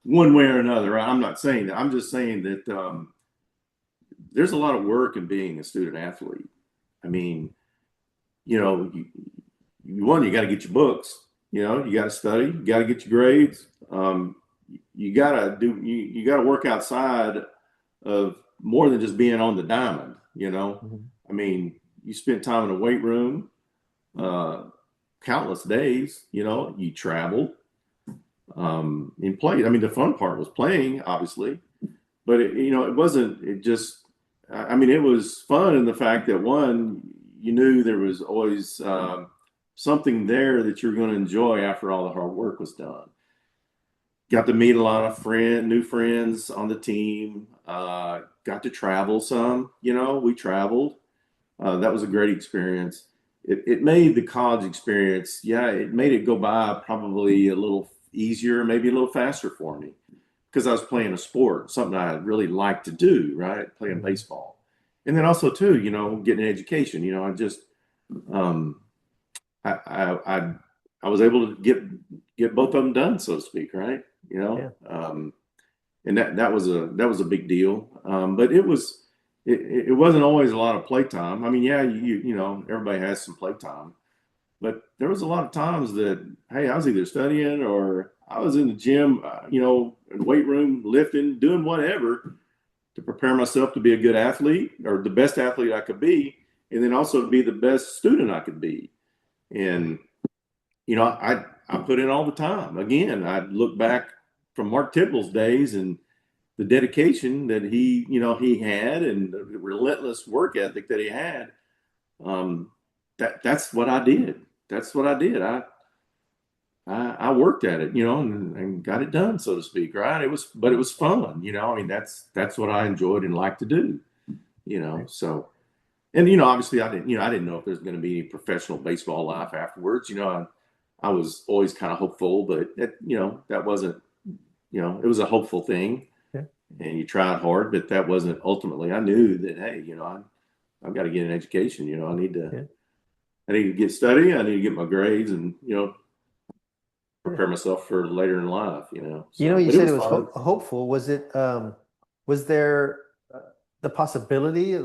[SPEAKER 2] one way or another. Right? I'm not saying that. I'm just saying that there's a lot of work in being a student athlete. I mean, you know, you got to get your books. You got to study. You got to get your grades. You got to work outside of more than just being on the diamond.
[SPEAKER 1] Mhm.
[SPEAKER 2] I mean, you spent time in the weight room, uh, countless days. You traveled, and played. I mean, the fun part was playing, obviously, but it wasn't. It just, I mean, it was fun in the fact that one, you knew there was always something there that you're going to enjoy after all the hard work was done. Got to meet a lot of new friends on the team. Got to travel some. We traveled. That was a great experience. It made the college experience, yeah, it made it go by probably a little easier, maybe a little faster for me because I was playing a sport, something I really like to do, right? Playing
[SPEAKER 1] Mhm.
[SPEAKER 2] baseball. And then also too, getting an education. I just um, I I was able to get both of them done, so to speak, right?
[SPEAKER 1] Yeah.
[SPEAKER 2] And that was a big deal. But it wasn't always a lot of playtime. I mean, yeah, everybody has some playtime, but there was a lot of times that hey, I was either studying or I was in the gym, in the weight room, lifting, doing whatever to prepare myself to be a good athlete or the best athlete I could be, and then also to be the best student I could be. And I put in all the time. Again, I look back from Mark Tibble's days and the dedication that he had and the relentless work ethic that he had. Um, that's what I did. That's what I did. I worked at it, and got it done, so to speak. Right? But it was fun. I mean, that's what I enjoyed and liked to do.
[SPEAKER 1] Right.
[SPEAKER 2] So and obviously I didn't know if there's going to be any professional baseball life afterwards. I was always kind of hopeful, but that wasn't. It was a hopeful thing,
[SPEAKER 1] Yeah.
[SPEAKER 2] and you tried hard, but that wasn't ultimately. I knew that hey, I've got to get an education.
[SPEAKER 1] Yeah.
[SPEAKER 2] I need to get study. I need to get my grades, and
[SPEAKER 1] Yeah.
[SPEAKER 2] prepare myself for later in life. So,
[SPEAKER 1] You
[SPEAKER 2] but it
[SPEAKER 1] said it
[SPEAKER 2] was
[SPEAKER 1] was
[SPEAKER 2] fun.
[SPEAKER 1] hopeful. Was there the possibility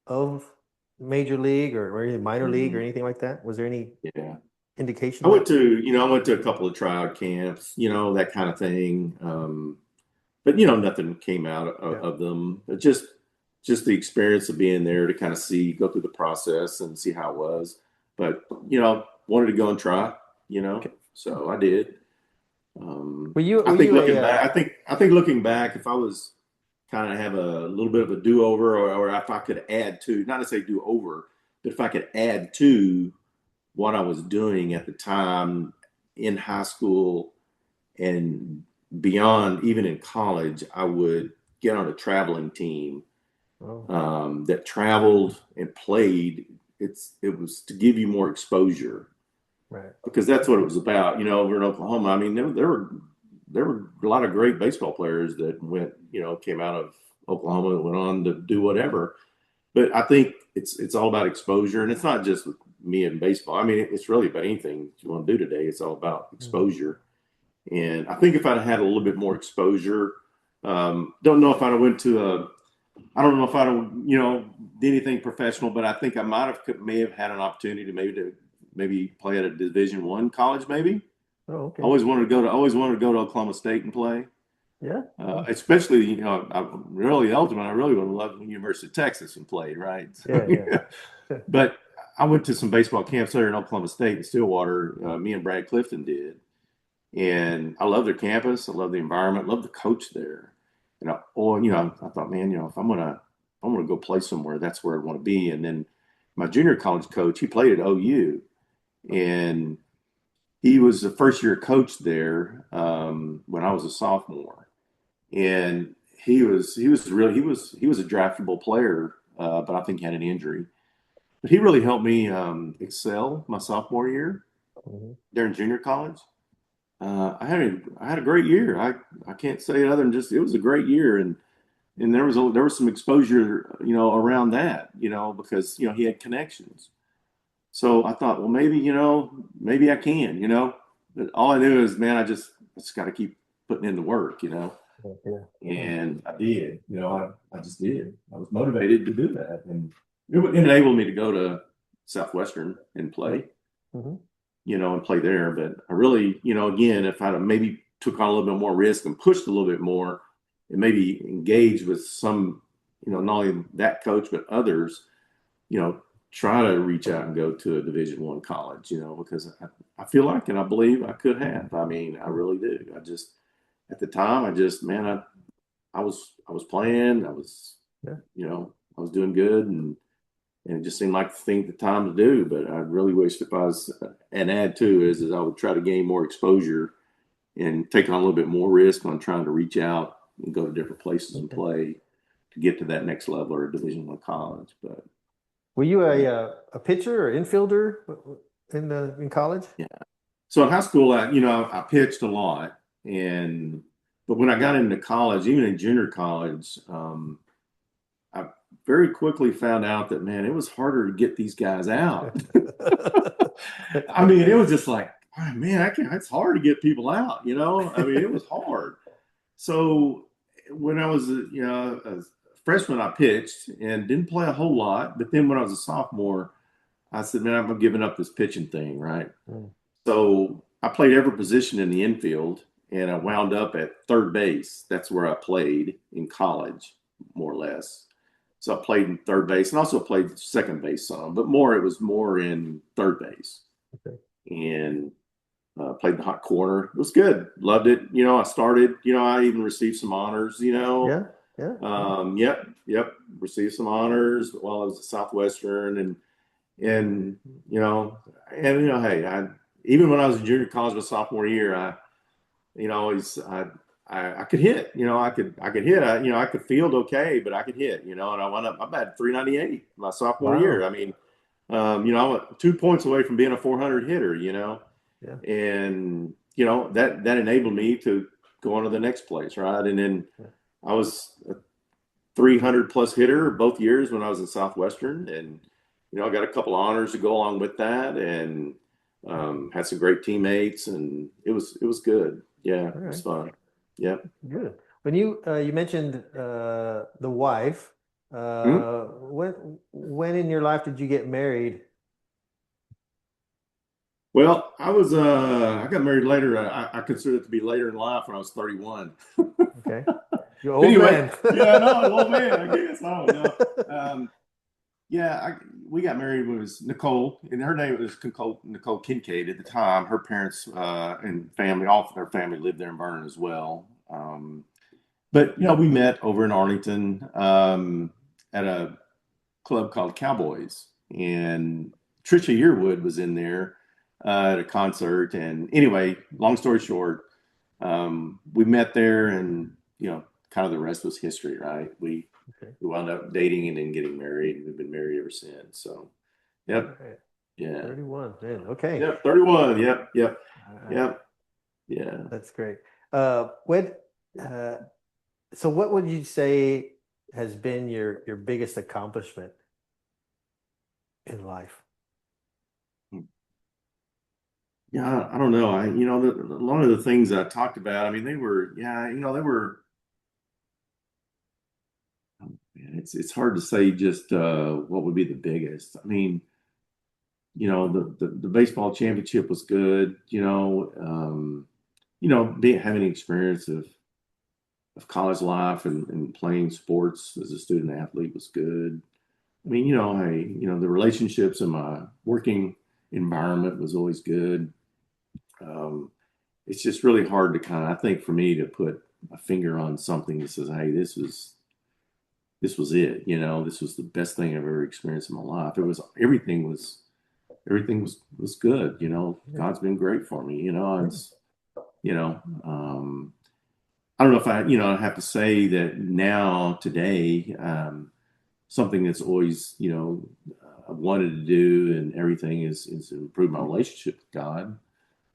[SPEAKER 1] of major league or any minor league or
[SPEAKER 2] Mhm.
[SPEAKER 1] anything like that? Was there any
[SPEAKER 2] Yeah,
[SPEAKER 1] indication
[SPEAKER 2] I
[SPEAKER 1] of
[SPEAKER 2] went
[SPEAKER 1] that?
[SPEAKER 2] to I went to a couple of tryout camps, that kind of thing. But nothing came out
[SPEAKER 1] Yeah.
[SPEAKER 2] of them. Just the experience of being there to kind of go through the process and see how it was. But wanted to go and try.
[SPEAKER 1] Okay. Yeah.
[SPEAKER 2] So I did.
[SPEAKER 1] Were you
[SPEAKER 2] I
[SPEAKER 1] were
[SPEAKER 2] think
[SPEAKER 1] you a
[SPEAKER 2] looking back, I think looking back, if I was kind of have a little bit of a do over, or if I could add to, not to say do over, but if I could add to what I was doing at the time in high school and beyond, even in college, I would get on a traveling team
[SPEAKER 1] oh,
[SPEAKER 2] that traveled and played. It was to give you more exposure
[SPEAKER 1] right.
[SPEAKER 2] because that's what it was about. Over in Oklahoma, I mean, there were a lot of great baseball players that came out of Oklahoma and went on to do whatever. But I think it's all about exposure, and it's not just with me in baseball. I mean, it's really about anything you want to do today. It's all about
[SPEAKER 1] Mhm.
[SPEAKER 2] exposure. And I think if I'd had a little bit more exposure, don't know if I'd have went to I don't know if I'd have, did anything professional, but I think I may have had an opportunity to maybe play at a Division I college. Maybe
[SPEAKER 1] Oh, okay.
[SPEAKER 2] always wanted to go to Oklahoma State and play.
[SPEAKER 1] Yeah. Oh,
[SPEAKER 2] Especially, I really ultimately, I really would have loved when University of Texas and played, right?
[SPEAKER 1] yeah, yeah.
[SPEAKER 2] But I went to some baseball camps there in Oklahoma State and Stillwater. Me and Brad Clifton did, and I love their campus. I love the environment. Love the coach there. And I thought, man, if I'm gonna go play somewhere, that's where I want to be. And then my junior college coach, he played at OU, and he was the first year coach there when I was a sophomore, and he was a draftable player, but I think he had an injury. But he really helped me excel my sophomore year
[SPEAKER 1] Mhm.
[SPEAKER 2] during junior college. I had a great year. I can't say it other than just it was a great year, and there was some exposure, around that, because he had connections. So I thought, well, maybe maybe I can, But all I knew is, man, I just got to keep putting in the work,
[SPEAKER 1] Yeah, yeah.
[SPEAKER 2] And I did, I just did. I was motivated to do that, and it enabled me to go to Southwestern and
[SPEAKER 1] Yeah.
[SPEAKER 2] play,
[SPEAKER 1] Hmm.
[SPEAKER 2] and play there. But I really, again, if I'd have maybe took on a little bit more risk and pushed a little bit more, and maybe engaged with some, not only that coach but others, you know, try to reach out and go to a Division I college, because I feel like and I believe I could have. I mean, I really do. I just at the time, man, I was playing,
[SPEAKER 1] Yeah.
[SPEAKER 2] I was doing good, and it just seemed like the time to do. But I really wish if I was, and add to is I would try to gain more exposure and take on a little bit more risk on trying to reach out and go to different places and
[SPEAKER 1] Okay.
[SPEAKER 2] play to get to that next level or a Division I college. But
[SPEAKER 1] Were you
[SPEAKER 2] yeah,
[SPEAKER 1] a pitcher or infielder in college?
[SPEAKER 2] yeah. So in high school, I pitched a lot, and but when I got into college, even in junior college, I very quickly found out that, man, it was harder to get these guys out. I mean, it was just like, oh, man, it's hard to get people out, I mean, it was hard. So when I was, a freshman, I pitched and didn't play a whole lot. But then when I was a sophomore, I said, man, I'm giving up this pitching thing, right?
[SPEAKER 1] Mm.
[SPEAKER 2] So I played every position in the infield, and I wound up at third base. That's where I played in college, more or less. So I played in third base and also played second base some, but it was more in third base.
[SPEAKER 1] Okay.
[SPEAKER 2] And played the hot corner. It was good. Loved it. I started, I even received some honors,
[SPEAKER 1] Yeah. Yeah.
[SPEAKER 2] Yep. Received some honors while I was at Southwestern and, you know, hey, even when I was in junior college my sophomore year, always, I could hit, I could hit, I could field okay, but I could hit, and I wound up, I batted 398 my sophomore year.
[SPEAKER 1] Wow.
[SPEAKER 2] I mean, I went 2 points away from being a 400 hitter,
[SPEAKER 1] Yeah.
[SPEAKER 2] and that enabled me to go on to the next place, right? And then
[SPEAKER 1] Yeah.
[SPEAKER 2] I was a 300 plus hitter both years when I was in Southwestern, and I got a couple of honors to go along with that, and had some great teammates, and it was good. Yeah,
[SPEAKER 1] All
[SPEAKER 2] it was
[SPEAKER 1] right.
[SPEAKER 2] fun. Yep.
[SPEAKER 1] Good. When you mentioned the wife,
[SPEAKER 2] Mhm.
[SPEAKER 1] when in your life did you get married?
[SPEAKER 2] Well, I got married later. I consider it to be later in life when I was 31.
[SPEAKER 1] Okay. You
[SPEAKER 2] But
[SPEAKER 1] old
[SPEAKER 2] anyway,
[SPEAKER 1] man.
[SPEAKER 2] yeah, no, old man, I guess. I don't know. Yeah, we got married when it was Nicole, and her name was Nicole Kincaid at the time. Her parents and family, all of their family lived there in Vernon as well. But we met over in Arlington at a club called Cowboys, and Trisha Yearwood was in there at a concert. And anyway, long story short, we met there, and kind of the rest was history, right?
[SPEAKER 1] Okay.
[SPEAKER 2] We wound up dating and then getting married, and we've been married ever since. So,
[SPEAKER 1] All
[SPEAKER 2] yep,
[SPEAKER 1] right.
[SPEAKER 2] yeah,
[SPEAKER 1] 31. Man, okay.
[SPEAKER 2] yep, 31, yep,
[SPEAKER 1] All right.
[SPEAKER 2] yep, yeah.
[SPEAKER 1] That's great. When uh, so what would you say has been your biggest accomplishment in life?
[SPEAKER 2] Yeah, I don't know. A lot of the things I talked about, I mean, they were, yeah, they were, man, it's hard to say just what would be the biggest. I mean, the baseball championship was good, having the experience of college life and playing sports as a student athlete was good. I mean, the relationships in my working environment was always good. Um, it's just really hard to I think for me to put a finger on something that says, hey, this was it. This was the best thing I've ever experienced in my life. Everything was everything was good.
[SPEAKER 1] Yeah.
[SPEAKER 2] God's been great for me. It's you know, I don't know if I have to say that now today, something that's always, I've wanted to do and everything is improve my relationship with God.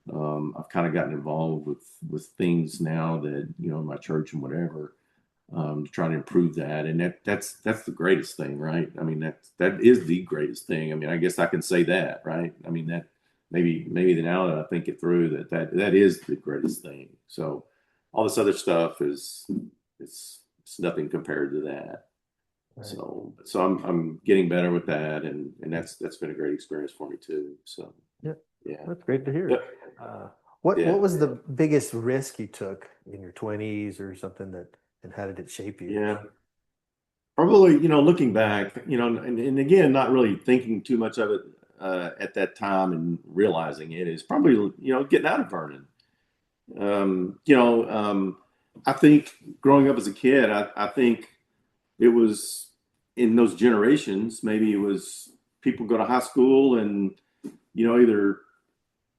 [SPEAKER 2] I've kind of gotten involved with things now that, my church and whatever, to try to improve that. And that's the greatest thing, right? I mean, that is the greatest thing. I mean, I guess I can say that, right? I mean, that maybe now that I think it through, that is the greatest thing. So all this other stuff it's nothing compared to that.
[SPEAKER 1] Right.
[SPEAKER 2] So I'm getting better with that, and that's been a great experience for me too. So
[SPEAKER 1] Yeah.
[SPEAKER 2] yeah.
[SPEAKER 1] That's great to hear.
[SPEAKER 2] Yep.
[SPEAKER 1] Uh, what
[SPEAKER 2] Yeah.
[SPEAKER 1] was the biggest risk you took in your 20s or something and how did it shape you?
[SPEAKER 2] Yeah. Probably, looking back, and again, not really thinking too much of it at that time and realizing it is probably, getting out of Vernon. You know, I think growing up as a kid, I think it was in those generations, maybe it was people go to high school and, either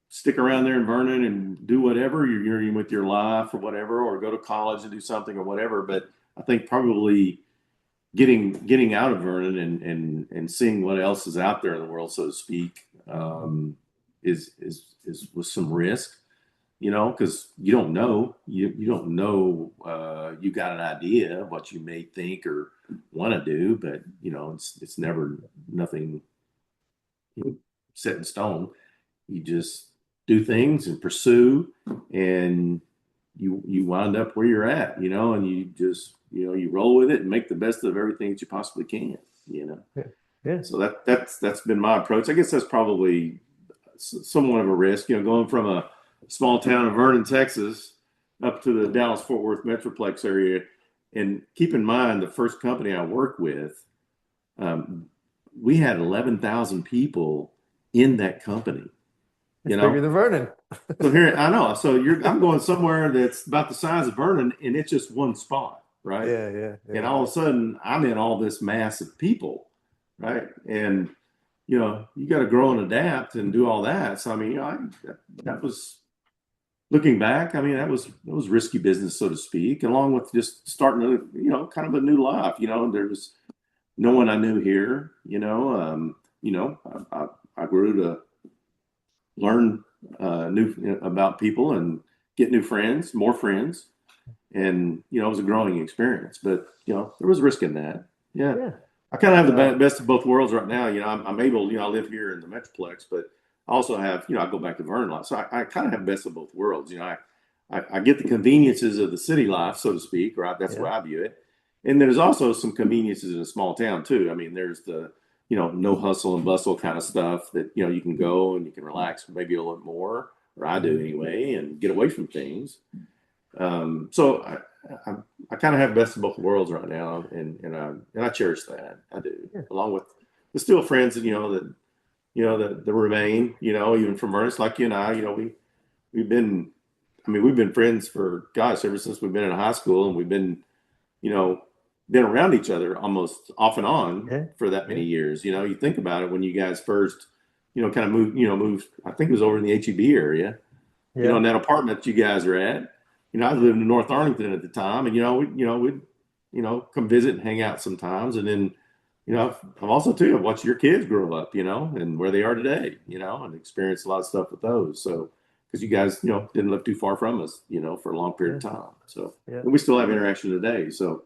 [SPEAKER 2] stick around there in Vernon and do whatever you're with your life or whatever, or go to college and do something or whatever. But I think probably getting out of Vernon and seeing what else is out there in the world, so to speak, is with some risk, because you don't know you got an idea of what you may think or want to do, but it's never nothing set in stone. You just do things and pursue, and you wind up where you're at, and you just you roll with it and make the best of everything that you possibly can, you know.
[SPEAKER 1] Yeah. Yeah.
[SPEAKER 2] So that's been my approach. I guess that's probably somewhat of a risk, going from a small town of Vernon, Texas, up to the Dallas Fort Worth metroplex area. And keep in mind, the first company I worked with, um, we had 11,000 people in that company.
[SPEAKER 1] It's bigger than Vernon.
[SPEAKER 2] So here I know. So I'm going somewhere that's about the size of Vernon, and it's just one spot, right?
[SPEAKER 1] Yeah, yeah,
[SPEAKER 2] And
[SPEAKER 1] yeah.
[SPEAKER 2] all of a sudden, I'm in all this mass of people, right? And you got to grow and adapt and do all that. So I mean, that was looking back. I mean, that was risky business, so to speak, along with just starting kind of a new life. There was no one I knew here. I grew to learn new about people and get new friends, more friends, and it was a growing experience. But there was risk in that. Yeah,
[SPEAKER 1] Yeah.
[SPEAKER 2] I kind of have the
[SPEAKER 1] Uh,
[SPEAKER 2] best of both worlds right now. I'm able. I live here in the Metroplex, but I also have. I go back to Vernon a lot, so I kind of have best of both worlds. I get the conveniences of the city life, so to speak, right? That's the
[SPEAKER 1] yeah.
[SPEAKER 2] way I view it. And there's also some conveniences in a small town too. I mean, there's the no hustle and bustle kind of stuff that you can go and you can relax maybe a little bit more, or I do
[SPEAKER 1] Mhm.
[SPEAKER 2] anyway, and get away from things. So I, I kind of have best of both worlds right now, and I cherish that. I do,
[SPEAKER 1] Yeah.
[SPEAKER 2] along with the still friends that that remain. Even from Ernest, like you and I. We've been, I mean, we've been friends for gosh ever since we've been in high school, and we've you know been around each other almost off and on
[SPEAKER 1] Yeah.
[SPEAKER 2] for that
[SPEAKER 1] Yeah.
[SPEAKER 2] many years. You think about it when you guys first kind of moved. I think it was over in the HEB area, in
[SPEAKER 1] Yeah.
[SPEAKER 2] that apartment that you guys are at. I lived in North Arlington at the time, and we'd come visit and hang out sometimes, and then I've also too I've watched your kids grow up, and where they are today, and experienced a lot of stuff with those. So because you guys didn't live too far from us, for a long period
[SPEAKER 1] Yeah.
[SPEAKER 2] of time. So
[SPEAKER 1] Yeah.
[SPEAKER 2] and we still have interaction today. So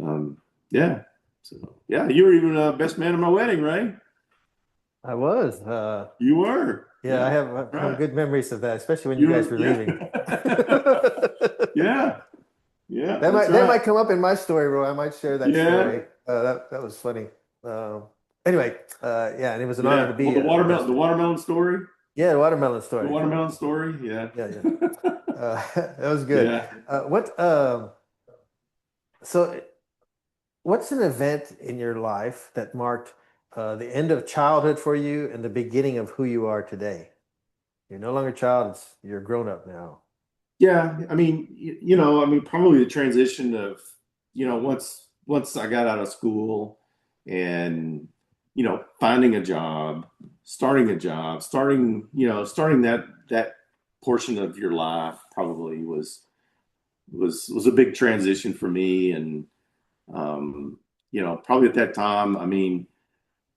[SPEAKER 2] um, yeah, so yeah, you were even best man at my wedding, Ray.
[SPEAKER 1] I was.
[SPEAKER 2] You were,
[SPEAKER 1] Yeah, I
[SPEAKER 2] yeah,
[SPEAKER 1] have
[SPEAKER 2] right.
[SPEAKER 1] good memories of that, especially when you
[SPEAKER 2] You
[SPEAKER 1] guys
[SPEAKER 2] were,
[SPEAKER 1] were
[SPEAKER 2] yeah,
[SPEAKER 1] leaving.
[SPEAKER 2] yeah, yeah.
[SPEAKER 1] That
[SPEAKER 2] That's
[SPEAKER 1] might
[SPEAKER 2] right.
[SPEAKER 1] come up in my story, Roy. I might share that
[SPEAKER 2] Yeah,
[SPEAKER 1] story. That was funny. Um, anyway, yeah, and it was an honor to
[SPEAKER 2] yeah. Well,
[SPEAKER 1] be a best
[SPEAKER 2] the
[SPEAKER 1] man.
[SPEAKER 2] watermelon story,
[SPEAKER 1] Yeah, the watermelon
[SPEAKER 2] the
[SPEAKER 1] story.
[SPEAKER 2] watermelon story. Yeah,
[SPEAKER 1] Yeah, yeah. That was good.
[SPEAKER 2] yeah.
[SPEAKER 1] What so what's an event in your life that marked the end of childhood for you and the beginning of who you are today? You're no longer a child, you're grown up now.
[SPEAKER 2] Yeah, I mean, probably the transition of, once I got out of school and, finding a job, starting that portion of your life probably was a big transition for me. And probably at that time, I mean,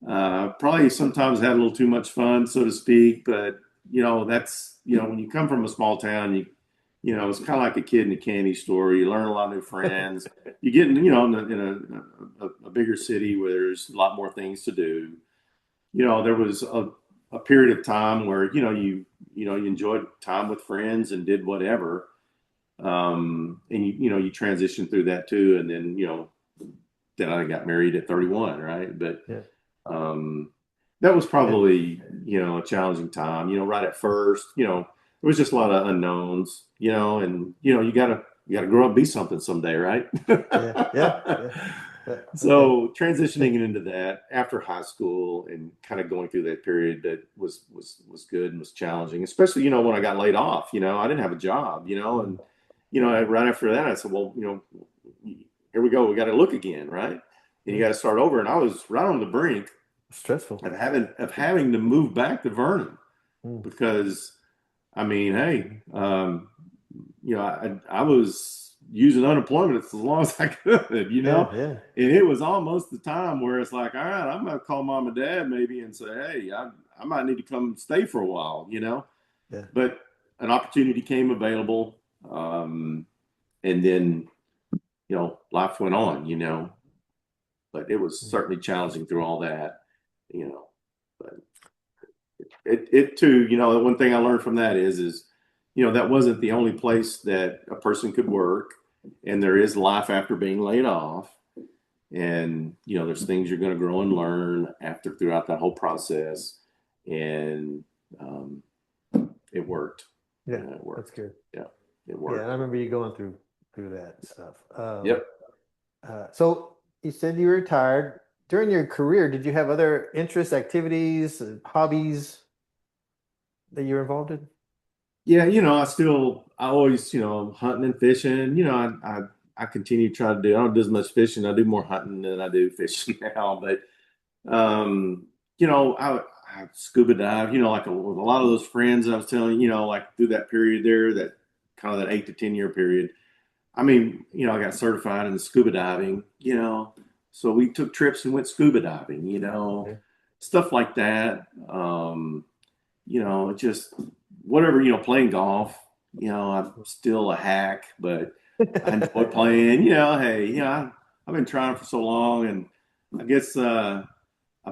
[SPEAKER 2] probably sometimes had a little too much fun, so to speak. But that's when you come from a small town, it's kind of like a kid in a candy store. You learn a lot of new friends. You get in a bigger city where there's a lot more things to do. There was a period of time where you enjoyed time with friends and did whatever. And you transitioned through that too. And then I got married at 31, right? But
[SPEAKER 1] Yeah.
[SPEAKER 2] um, that was probably a challenging time. Right at first, there was just a lot of unknowns. And you gotta grow up, and be something someday, right?
[SPEAKER 1] Yeah. Yeah. Yeah. Yeah. Okay.
[SPEAKER 2] So transitioning into that after high school and kind of going through that period that was good and was challenging, especially when I got laid off. I didn't have a job.
[SPEAKER 1] Mm.
[SPEAKER 2] And right after that I said, well, here we go, we got to look again, right? And you
[SPEAKER 1] Yeah.
[SPEAKER 2] got to start over. And I was right on the brink
[SPEAKER 1] Stressful.
[SPEAKER 2] of having to move back to Vernon
[SPEAKER 1] Mm.
[SPEAKER 2] because I mean, hey, I was using unemployment as long as I could,
[SPEAKER 1] Yeah. Yeah.
[SPEAKER 2] and it was almost the time where it's like, all right, I'm gonna call mom and dad maybe and say, hey, I might need to come stay for a while.
[SPEAKER 1] Yeah.
[SPEAKER 2] But an opportunity came available, and then life went on. But it was
[SPEAKER 1] Mm.
[SPEAKER 2] certainly challenging through all that, you know. But it too, the one thing I learned from that is that wasn't the only place that a person could work, and there is life after being laid off, and there's things you're going to grow and learn throughout that whole process, and um, it worked.
[SPEAKER 1] Yeah.
[SPEAKER 2] It
[SPEAKER 1] That's
[SPEAKER 2] worked.
[SPEAKER 1] good.
[SPEAKER 2] Yeah, it
[SPEAKER 1] Yeah. And I
[SPEAKER 2] worked.
[SPEAKER 1] remember you going through that stuff.
[SPEAKER 2] Yep.
[SPEAKER 1] So you said you were retired. During your career, did you have other interests, activities, hobbies that you were involved in?
[SPEAKER 2] Yeah, I always, hunting and fishing. I continue to try to do. I don't do as much fishing. I do more hunting than I do fishing now. But I scuba dive. Like with a lot of those friends I was telling like through that period there, that kind of that 8 to 10 year period. I mean, I got certified in scuba diving. So we took trips and went scuba diving.
[SPEAKER 1] Yeah.
[SPEAKER 2] Stuff like that. Just whatever, playing golf. I'm still a hack, but I enjoy playing. Hey, I've been trying for so long, and I guess I've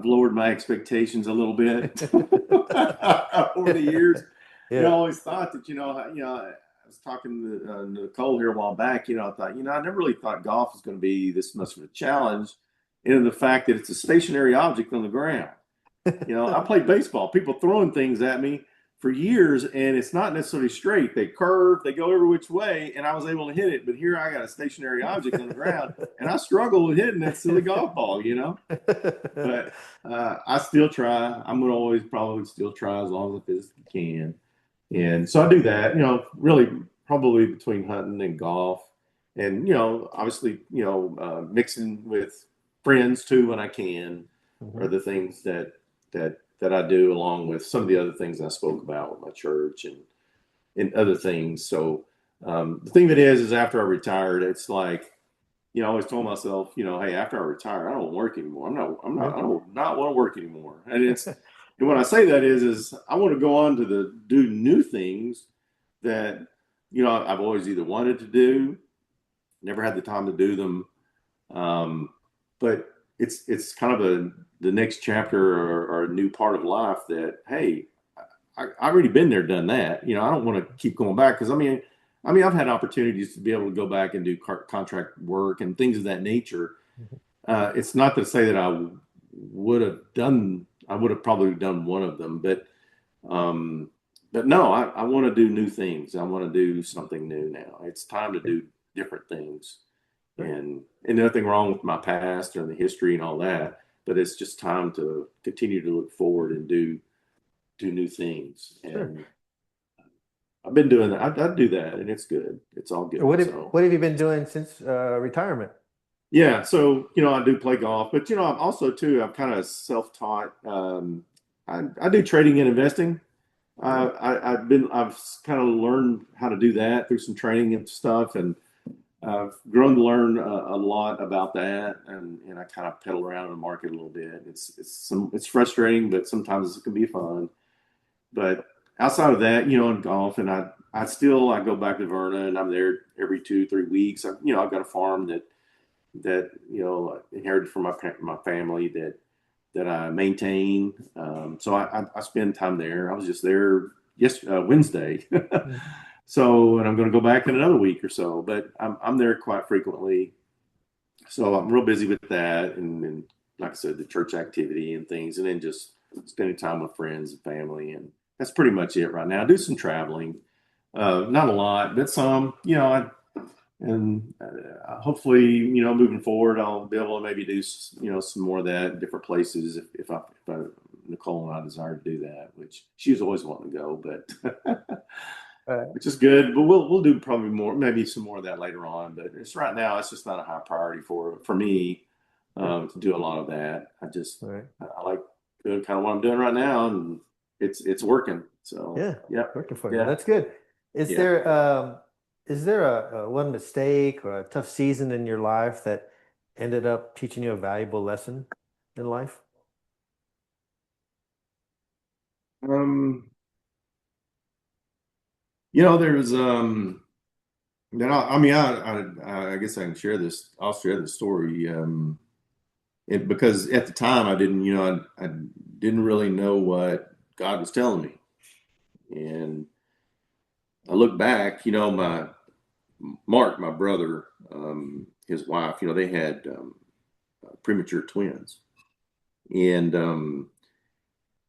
[SPEAKER 2] lowered my expectations a little bit over the years. I
[SPEAKER 1] Yeah.
[SPEAKER 2] always thought that, I was talking to Nicole here a while back. I thought, I never really thought golf was going to be this much of a challenge, and the fact that it's a stationary object on the ground. I played baseball. People throwing things at me for years, and it's not necessarily straight. They curve, they go every which way, and I was able to hit it. But here I got a stationary object on the ground, and I struggle with hitting that silly golf ball. But I still try. I'm going to always probably still try as long as I physically can. And so I do that, really probably between hunting and golf. And, obviously, mixing with friends too when I can are
[SPEAKER 1] Mhm.
[SPEAKER 2] the things that I do, along with some of the other things I spoke about with my church and other things. So the thing that is after I retired, it's like, I always told myself, hey, after I retire, I don't work anymore.
[SPEAKER 1] Yeah.
[SPEAKER 2] I don't not want to work anymore. And when I say that is I want to go on to do new things that, I've always either wanted to do, never had the time to do them. But it's kind of the next chapter or a new part of life that, hey, I already been there, done that. I don't want to keep going back because I mean, I've had opportunities to be able to go back and do contract work and things of that nature.
[SPEAKER 1] Mhm.
[SPEAKER 2] It's not to say that I would have probably done one of them, um, but no, I want to do new things. I want to do something new now. It's time to
[SPEAKER 1] Yeah.
[SPEAKER 2] do different things,
[SPEAKER 1] Sure.
[SPEAKER 2] and nothing wrong with my past or the history and all that. But it's just time to continue to look forward and do new things.
[SPEAKER 1] Sure.
[SPEAKER 2] And I've been doing that. I do that, and it's good. It's all good. So
[SPEAKER 1] What have you been doing since retirement?
[SPEAKER 2] Yeah, so I do play golf, but I'm also too. I'm kind of self-taught. I do trading and investing.
[SPEAKER 1] Oh,
[SPEAKER 2] I've kind of learned how to do that through some training and stuff, and I've grown to learn a lot about that, and I kind of pedal around in the market a little bit. It's frustrating, but sometimes it can be fun. But outside of that, in golf, and I go back to Vernon, and I'm there every 2 3 weeks. I've got a farm that inherited from my family that I maintain. So I spend time there. I was just there Wednesday.
[SPEAKER 1] mm,
[SPEAKER 2] So, and I'm going to go back in another week or so, but I'm there quite frequently. So I'm real busy with that, and like I said, the church activity and things, and then just spending time with friends and family, and that's pretty much it right now. I do some traveling, not a lot, but some. And hopefully, moving forward, I'll be able to maybe do some more of that in different places if Nicole and I desire to do that, which she's always wanting to go, but
[SPEAKER 1] right.
[SPEAKER 2] which is good. But we'll do probably more, maybe some more of that later on. But it's right now, it's just not a high priority for me
[SPEAKER 1] Sure.
[SPEAKER 2] to do a lot of that.
[SPEAKER 1] All right.
[SPEAKER 2] I like doing kind of what I'm doing right now, and it's working. So
[SPEAKER 1] Yeah,
[SPEAKER 2] yep,
[SPEAKER 1] working for you.
[SPEAKER 2] yeah,
[SPEAKER 1] That's good. Is
[SPEAKER 2] yeah.
[SPEAKER 1] there is there a one mistake or a tough season in your life that ended up teaching you a valuable lesson in life?
[SPEAKER 2] Um, there's then I guess I can share this. I'll share the story. Because at the time I didn't really know what God was telling me, and I look back. My Mark, my brother, his wife. They had premature twins, and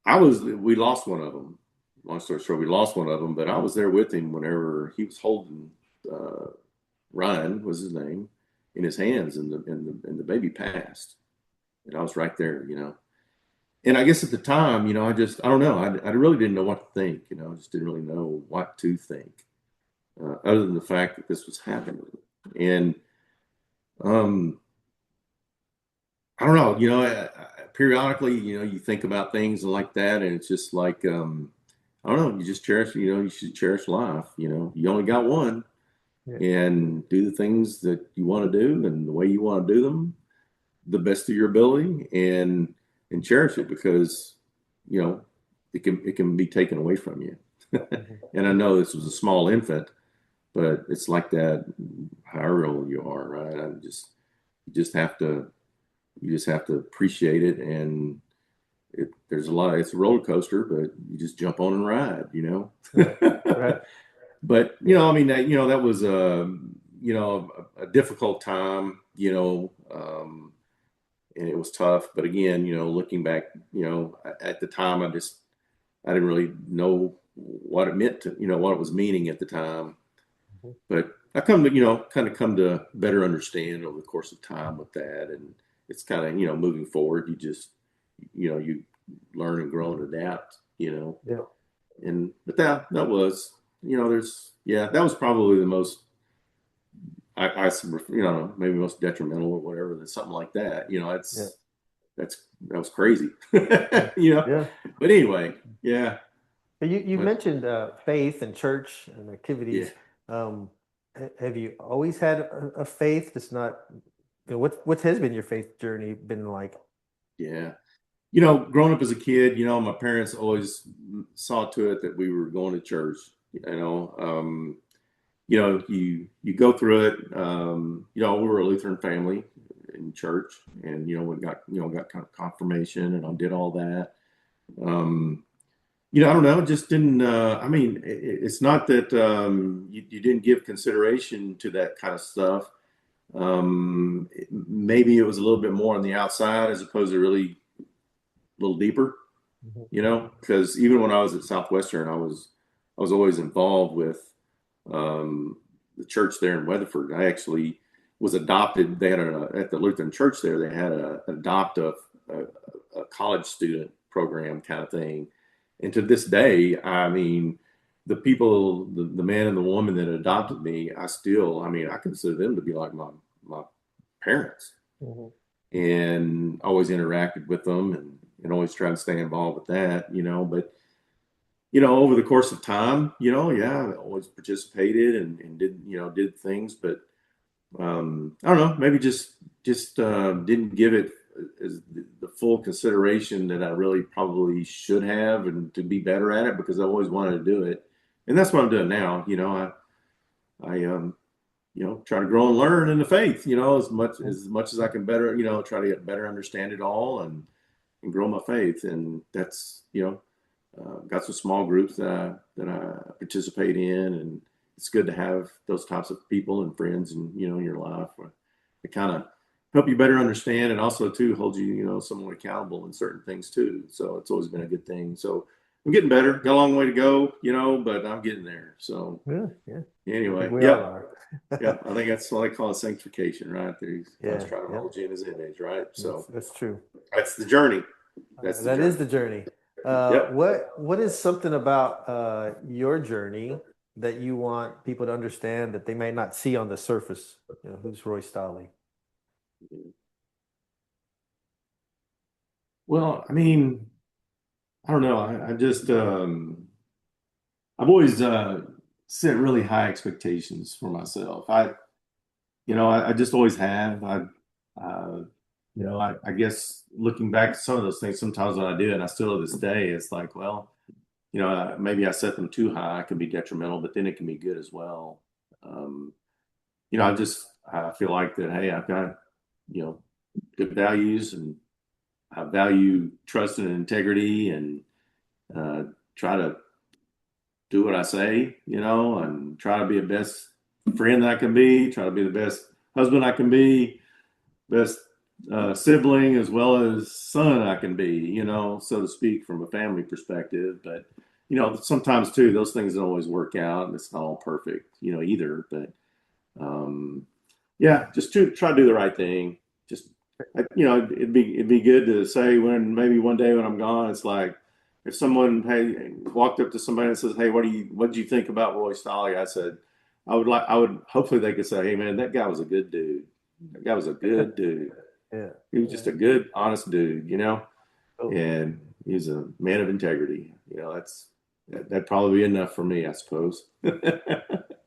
[SPEAKER 2] we lost one of them. Long story short, we lost one of them, but I was there with him whenever he was holding uh, Ryan was his name in his hands, and the baby passed, and I was right there. And I guess at the time, I don't know. I really didn't know what to think. I just didn't really know what to think, other than the fact that this was happening. And um, I don't know. Periodically, you think about things like that, and it's just like I don't know. You just cherish. You should cherish life. You only got one,
[SPEAKER 1] Yeah.
[SPEAKER 2] and do the things that you want to do and the way you want to do them, the best of your ability, and cherish it, because you know it can be taken away from you.
[SPEAKER 1] Mhm.
[SPEAKER 2] And I know this was a small infant, but it's like that however old you are, right? You just have to appreciate it, and there's a lot. It's a roller coaster, but you just jump on and ride.
[SPEAKER 1] Right. Right.
[SPEAKER 2] But
[SPEAKER 1] Yeah.
[SPEAKER 2] I mean, that was a difficult time, and it was tough. But again, looking back, at the time, I didn't really know what it meant to, what it was meaning at the time.
[SPEAKER 1] Mhm.
[SPEAKER 2] But I come to, kind of come to better understand over the course of time with that. And it's kind of, moving forward, you learn and grow and adapt.
[SPEAKER 1] Yeah.
[SPEAKER 2] But that was, that was probably the most, maybe most detrimental or whatever, than something like that.
[SPEAKER 1] Yeah.
[SPEAKER 2] That was crazy.
[SPEAKER 1] Yeah.
[SPEAKER 2] you know,
[SPEAKER 1] Yeah.
[SPEAKER 2] but anyway, yeah,
[SPEAKER 1] But you
[SPEAKER 2] but
[SPEAKER 1] mentioned faith and church and
[SPEAKER 2] yeah,
[SPEAKER 1] activities. Um, have you always had a faith that's not, what has been your faith journey been like?
[SPEAKER 2] yeah. Growing up as a kid, my parents always saw to it that we were going to church. You go through it. We were a Lutheran family in church, and we got kind of confirmation, and I did all that. Um, I don't know, it just didn't. I mean, it's not that you didn't give consideration to that kind of stuff. Maybe it was a little bit more on the outside as opposed to really a little deeper.
[SPEAKER 1] Mhm.
[SPEAKER 2] Because even when I was at Southwestern, I was always involved with the church there in Weatherford. I actually was adopted. They had at the Lutheran church there. They had an a college student program kind of thing. And to this day, I mean, the man and the woman that adopted me, I consider them to be like my parents,
[SPEAKER 1] Mhm.
[SPEAKER 2] and always interacted with them, and always tried to stay involved with that, but over the course of time, yeah, I always participated and did things, but I don't know, maybe just didn't give it as the full consideration that I really probably should have, and to be better at it, because I always wanted to do it, and that's what I'm doing now. I try to grow and learn in the faith, as much as I can, better, try to get better understand it all, and grow my faith, and that's got some small groups that I participate in, and it's good to have those types of people and friends, and in your life, to kind of help you better understand, and also too hold you somewhat accountable in certain things too. So it's always been a good thing. So I'm getting better. Got a long way to go, but I'm getting there. So
[SPEAKER 1] Yeah, yeah. I think
[SPEAKER 2] anyway,
[SPEAKER 1] we all
[SPEAKER 2] yep.
[SPEAKER 1] are.
[SPEAKER 2] Yep, I think that's what I call sanctification, right? There, God's
[SPEAKER 1] Yeah,
[SPEAKER 2] trying to
[SPEAKER 1] yeah.
[SPEAKER 2] mold you in His image, right? So
[SPEAKER 1] That's true.
[SPEAKER 2] that's the journey. That's the
[SPEAKER 1] That is
[SPEAKER 2] journey.
[SPEAKER 1] the journey.
[SPEAKER 2] Yep.
[SPEAKER 1] What is something about your journey that you want people to understand that they may not see on the surface? Who's Roy Stolle?
[SPEAKER 2] Well, I mean, I don't know. I just I've always set really high expectations for myself. I just always have. Uh, I guess looking back to some of those things, sometimes when I do, and I still to this day, it's like, well, maybe I set them too high. It can be detrimental, but then it can be good as well. Um, I feel like that. Hey, I've got you know good values, and I value trust and integrity, and uh, try to do what I say, and try to be the best friend I can be, try to be the best husband I can be, best sibling as well as son I can be, so to speak, from a family perspective. But, sometimes too, those things don't always work out, and it's not all perfect, either. But um, yeah, just to try to do the right thing. Just it'd be good to say, when maybe one day when I'm gone, it's like, if someone, hey, walked up to somebody and says, "Hey, what did you think about Roy Stolle?" I would hopefully they could say, "Hey, man, that guy was a good dude. That guy was a good dude.
[SPEAKER 1] Yeah,
[SPEAKER 2] He was
[SPEAKER 1] yeah.
[SPEAKER 2] just a good, honest dude,
[SPEAKER 1] Oh,
[SPEAKER 2] and he's a man of integrity." That'd probably be enough for me, I suppose.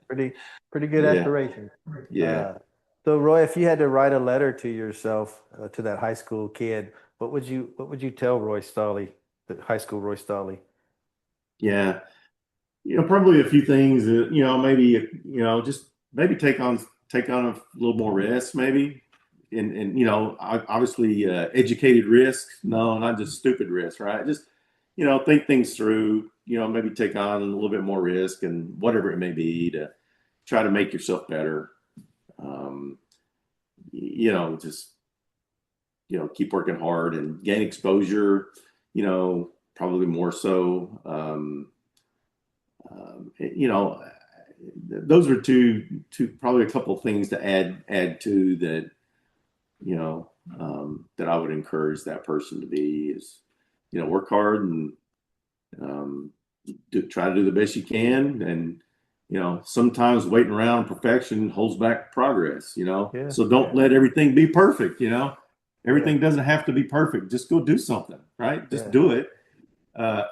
[SPEAKER 1] pretty pretty good
[SPEAKER 2] Yeah,
[SPEAKER 1] aspiration.
[SPEAKER 2] yeah.
[SPEAKER 1] Uh, so Roy, if you had to write a letter to yourself, to that high school kid, what would you tell Roy Stolle, the high school Roy Stolle?
[SPEAKER 2] Yeah. Probably a few things that, maybe, just maybe take on a little more risk, maybe. And obviously, educated risk. No, not just stupid risk, right? Just, think things through, maybe take on a little bit more risk, and whatever it may be, to try to make yourself better. Um, just, keep working hard and gain exposure, probably more so. You know, those are two probably a couple of things to add to that. That I would encourage that person to be is, work hard, and um, try to do the best you can, and sometimes waiting around on perfection holds back progress.
[SPEAKER 1] Yeah,
[SPEAKER 2] So don't
[SPEAKER 1] yeah,
[SPEAKER 2] let everything be perfect.
[SPEAKER 1] yeah,
[SPEAKER 2] Everything doesn't have to be perfect. Just go do something, right? Just
[SPEAKER 1] yeah,
[SPEAKER 2] do it,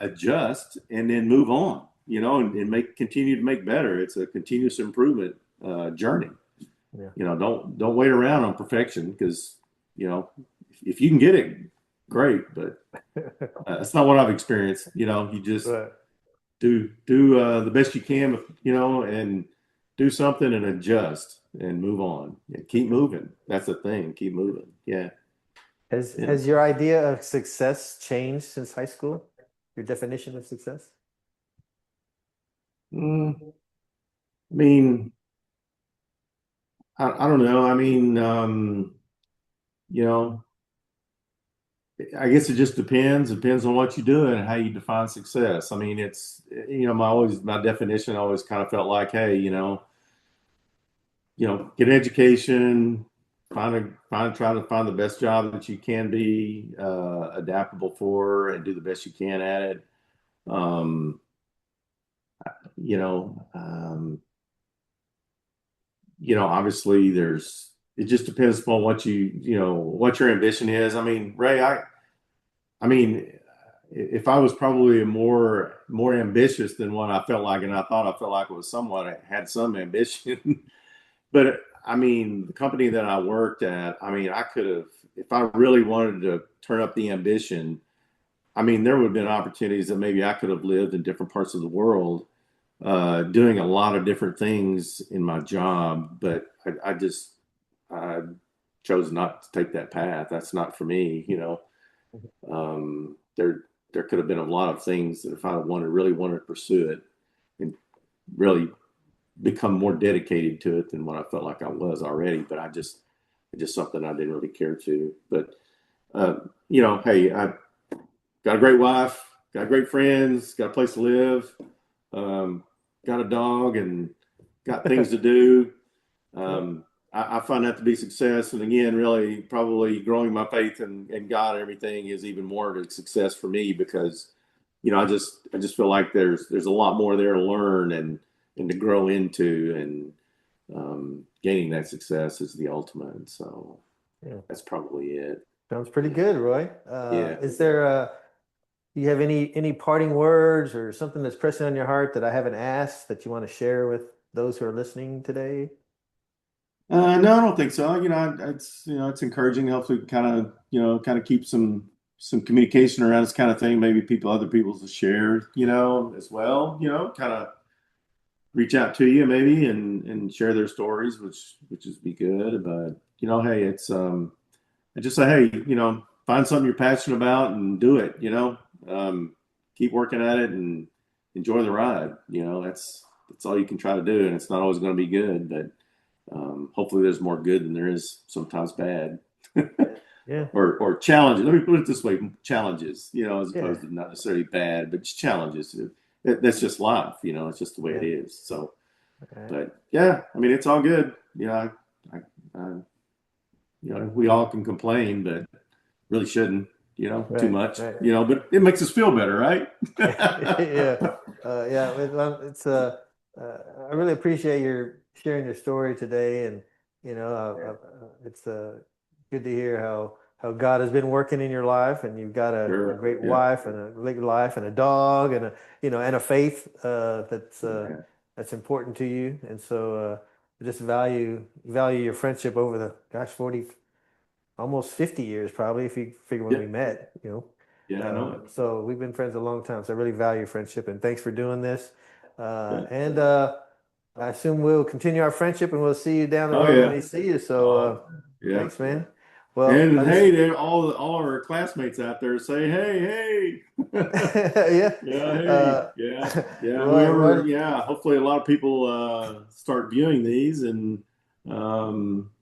[SPEAKER 2] adjust, and then move on. And make continue to make better. It's a continuous improvement journey.
[SPEAKER 1] yeah.
[SPEAKER 2] Don't wait around on perfection, because you know if you can get it, great. But that's not what I've experienced. You just
[SPEAKER 1] Right.
[SPEAKER 2] do the best you can, and do something and adjust and move on. Yeah, keep moving. That's the thing. Keep moving. Yeah,
[SPEAKER 1] Has
[SPEAKER 2] yeah.
[SPEAKER 1] has your idea of success changed since high school? Your definition of success?
[SPEAKER 2] I mean, I don't know. I mean, you know, I guess it just depends. Depends on what you do and how you define success. I mean, it's my definition always kind of felt like, hey, get an education, try to find the best job that you can be adaptable for, and do the best you can at it. Um, you know, um, obviously, there's it just depends upon what what your ambition is. I mean, Ray, I mean, if I was probably more ambitious than what I felt like, and I thought I felt like it was somewhat, I had some ambition. But I mean, the company that I worked at, I mean, I could have, if I really wanted to turn up the ambition, I mean, there would have been opportunities that maybe I could have lived in different parts of the world, doing a lot of different things in my job. But I chose not to take that path. That's not for me, you know. There could have been a lot of things that if I really wanted to pursue it and really become more dedicated to it than what I felt like I was already. But it's just something I didn't really care to. But hey, I got a great wife, got great friends, got a place to live, got a dog, and got things to do. I find that to be success. And again, really probably growing my faith in God and everything is even more of a success for me because, I just feel like there's a lot more there to learn and to grow into, and gaining that success is the ultimate. So that's probably it.
[SPEAKER 1] Sounds pretty good, Roy.
[SPEAKER 2] Yeah.
[SPEAKER 1] Is there do you have any parting words or something that's pressing on your heart that I haven't asked that you want to share with those who are listening today?
[SPEAKER 2] No, I don't think so. It's encouraging. Hopefully, kind of keep some communication around this kind of thing. Maybe other people to share, as well. Kind of reach out to you maybe and share their stories, which would be good. But hey, it's I just say, hey, find something you're passionate about and do it. Keep working at it and enjoy the ride. That's all you can try to do, and it's not always going to be good, but hopefully there's more good than there is sometimes bad.
[SPEAKER 1] Yeah.
[SPEAKER 2] Or challenges. Let me put it this way: challenges. As opposed to not necessarily bad, but just challenges. That's just life. It's just the way it is. So, but yeah, I mean, it's all good. We all can complain, but really shouldn't. Too much.
[SPEAKER 1] Right.
[SPEAKER 2] But it makes us feel better, right?
[SPEAKER 1] Yeah. It's I really appreciate your sharing your story today, and it's good to hear how God has been working in your life, and you've got a great wife and a great life and a dog and a faith that's important to you, and so I just value your friendship over the 40, almost 50 years probably if you figure when we met.
[SPEAKER 2] Yeah, I know.
[SPEAKER 1] So we've been friends a long time, so I really value friendship, and thanks for doing this. And I assume we'll continue our friendship, and we'll see you down the road when we see you. So thanks, man. Well,
[SPEAKER 2] and hey, all our classmates out there say, hey. Hopefully a lot of people start viewing these, and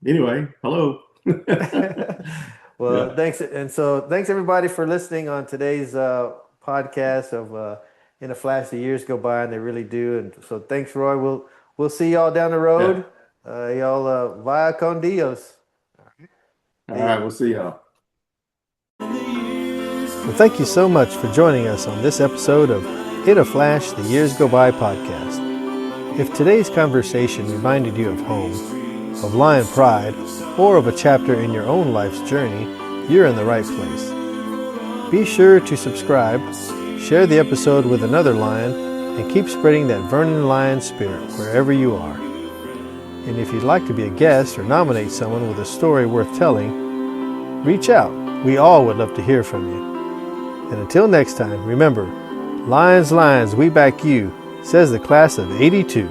[SPEAKER 2] anyway, hello.
[SPEAKER 1] Well, thanks. And so thanks everybody for listening on today's podcast of In a Flash, the years go by, and they really do. And so thanks, Roy. We'll see y'all down the road. Y'all via con Dios.
[SPEAKER 2] All right, we'll see y'all.
[SPEAKER 1] Well, thank you so much for joining us on this episode of In a Flash, the Years Go By podcast. If today's conversation reminded you of home, of Lion Pride, or of a chapter in your own life's journey, you're in the right place. Be sure to subscribe, share the episode with another Lion, and keep spreading that Vernon Lion spirit wherever you are. And if you'd like to be a guest or nominate someone with a story worth telling, reach out. We all would love to hear from you. And until next time, remember, Lions, we back you, says the class of '82.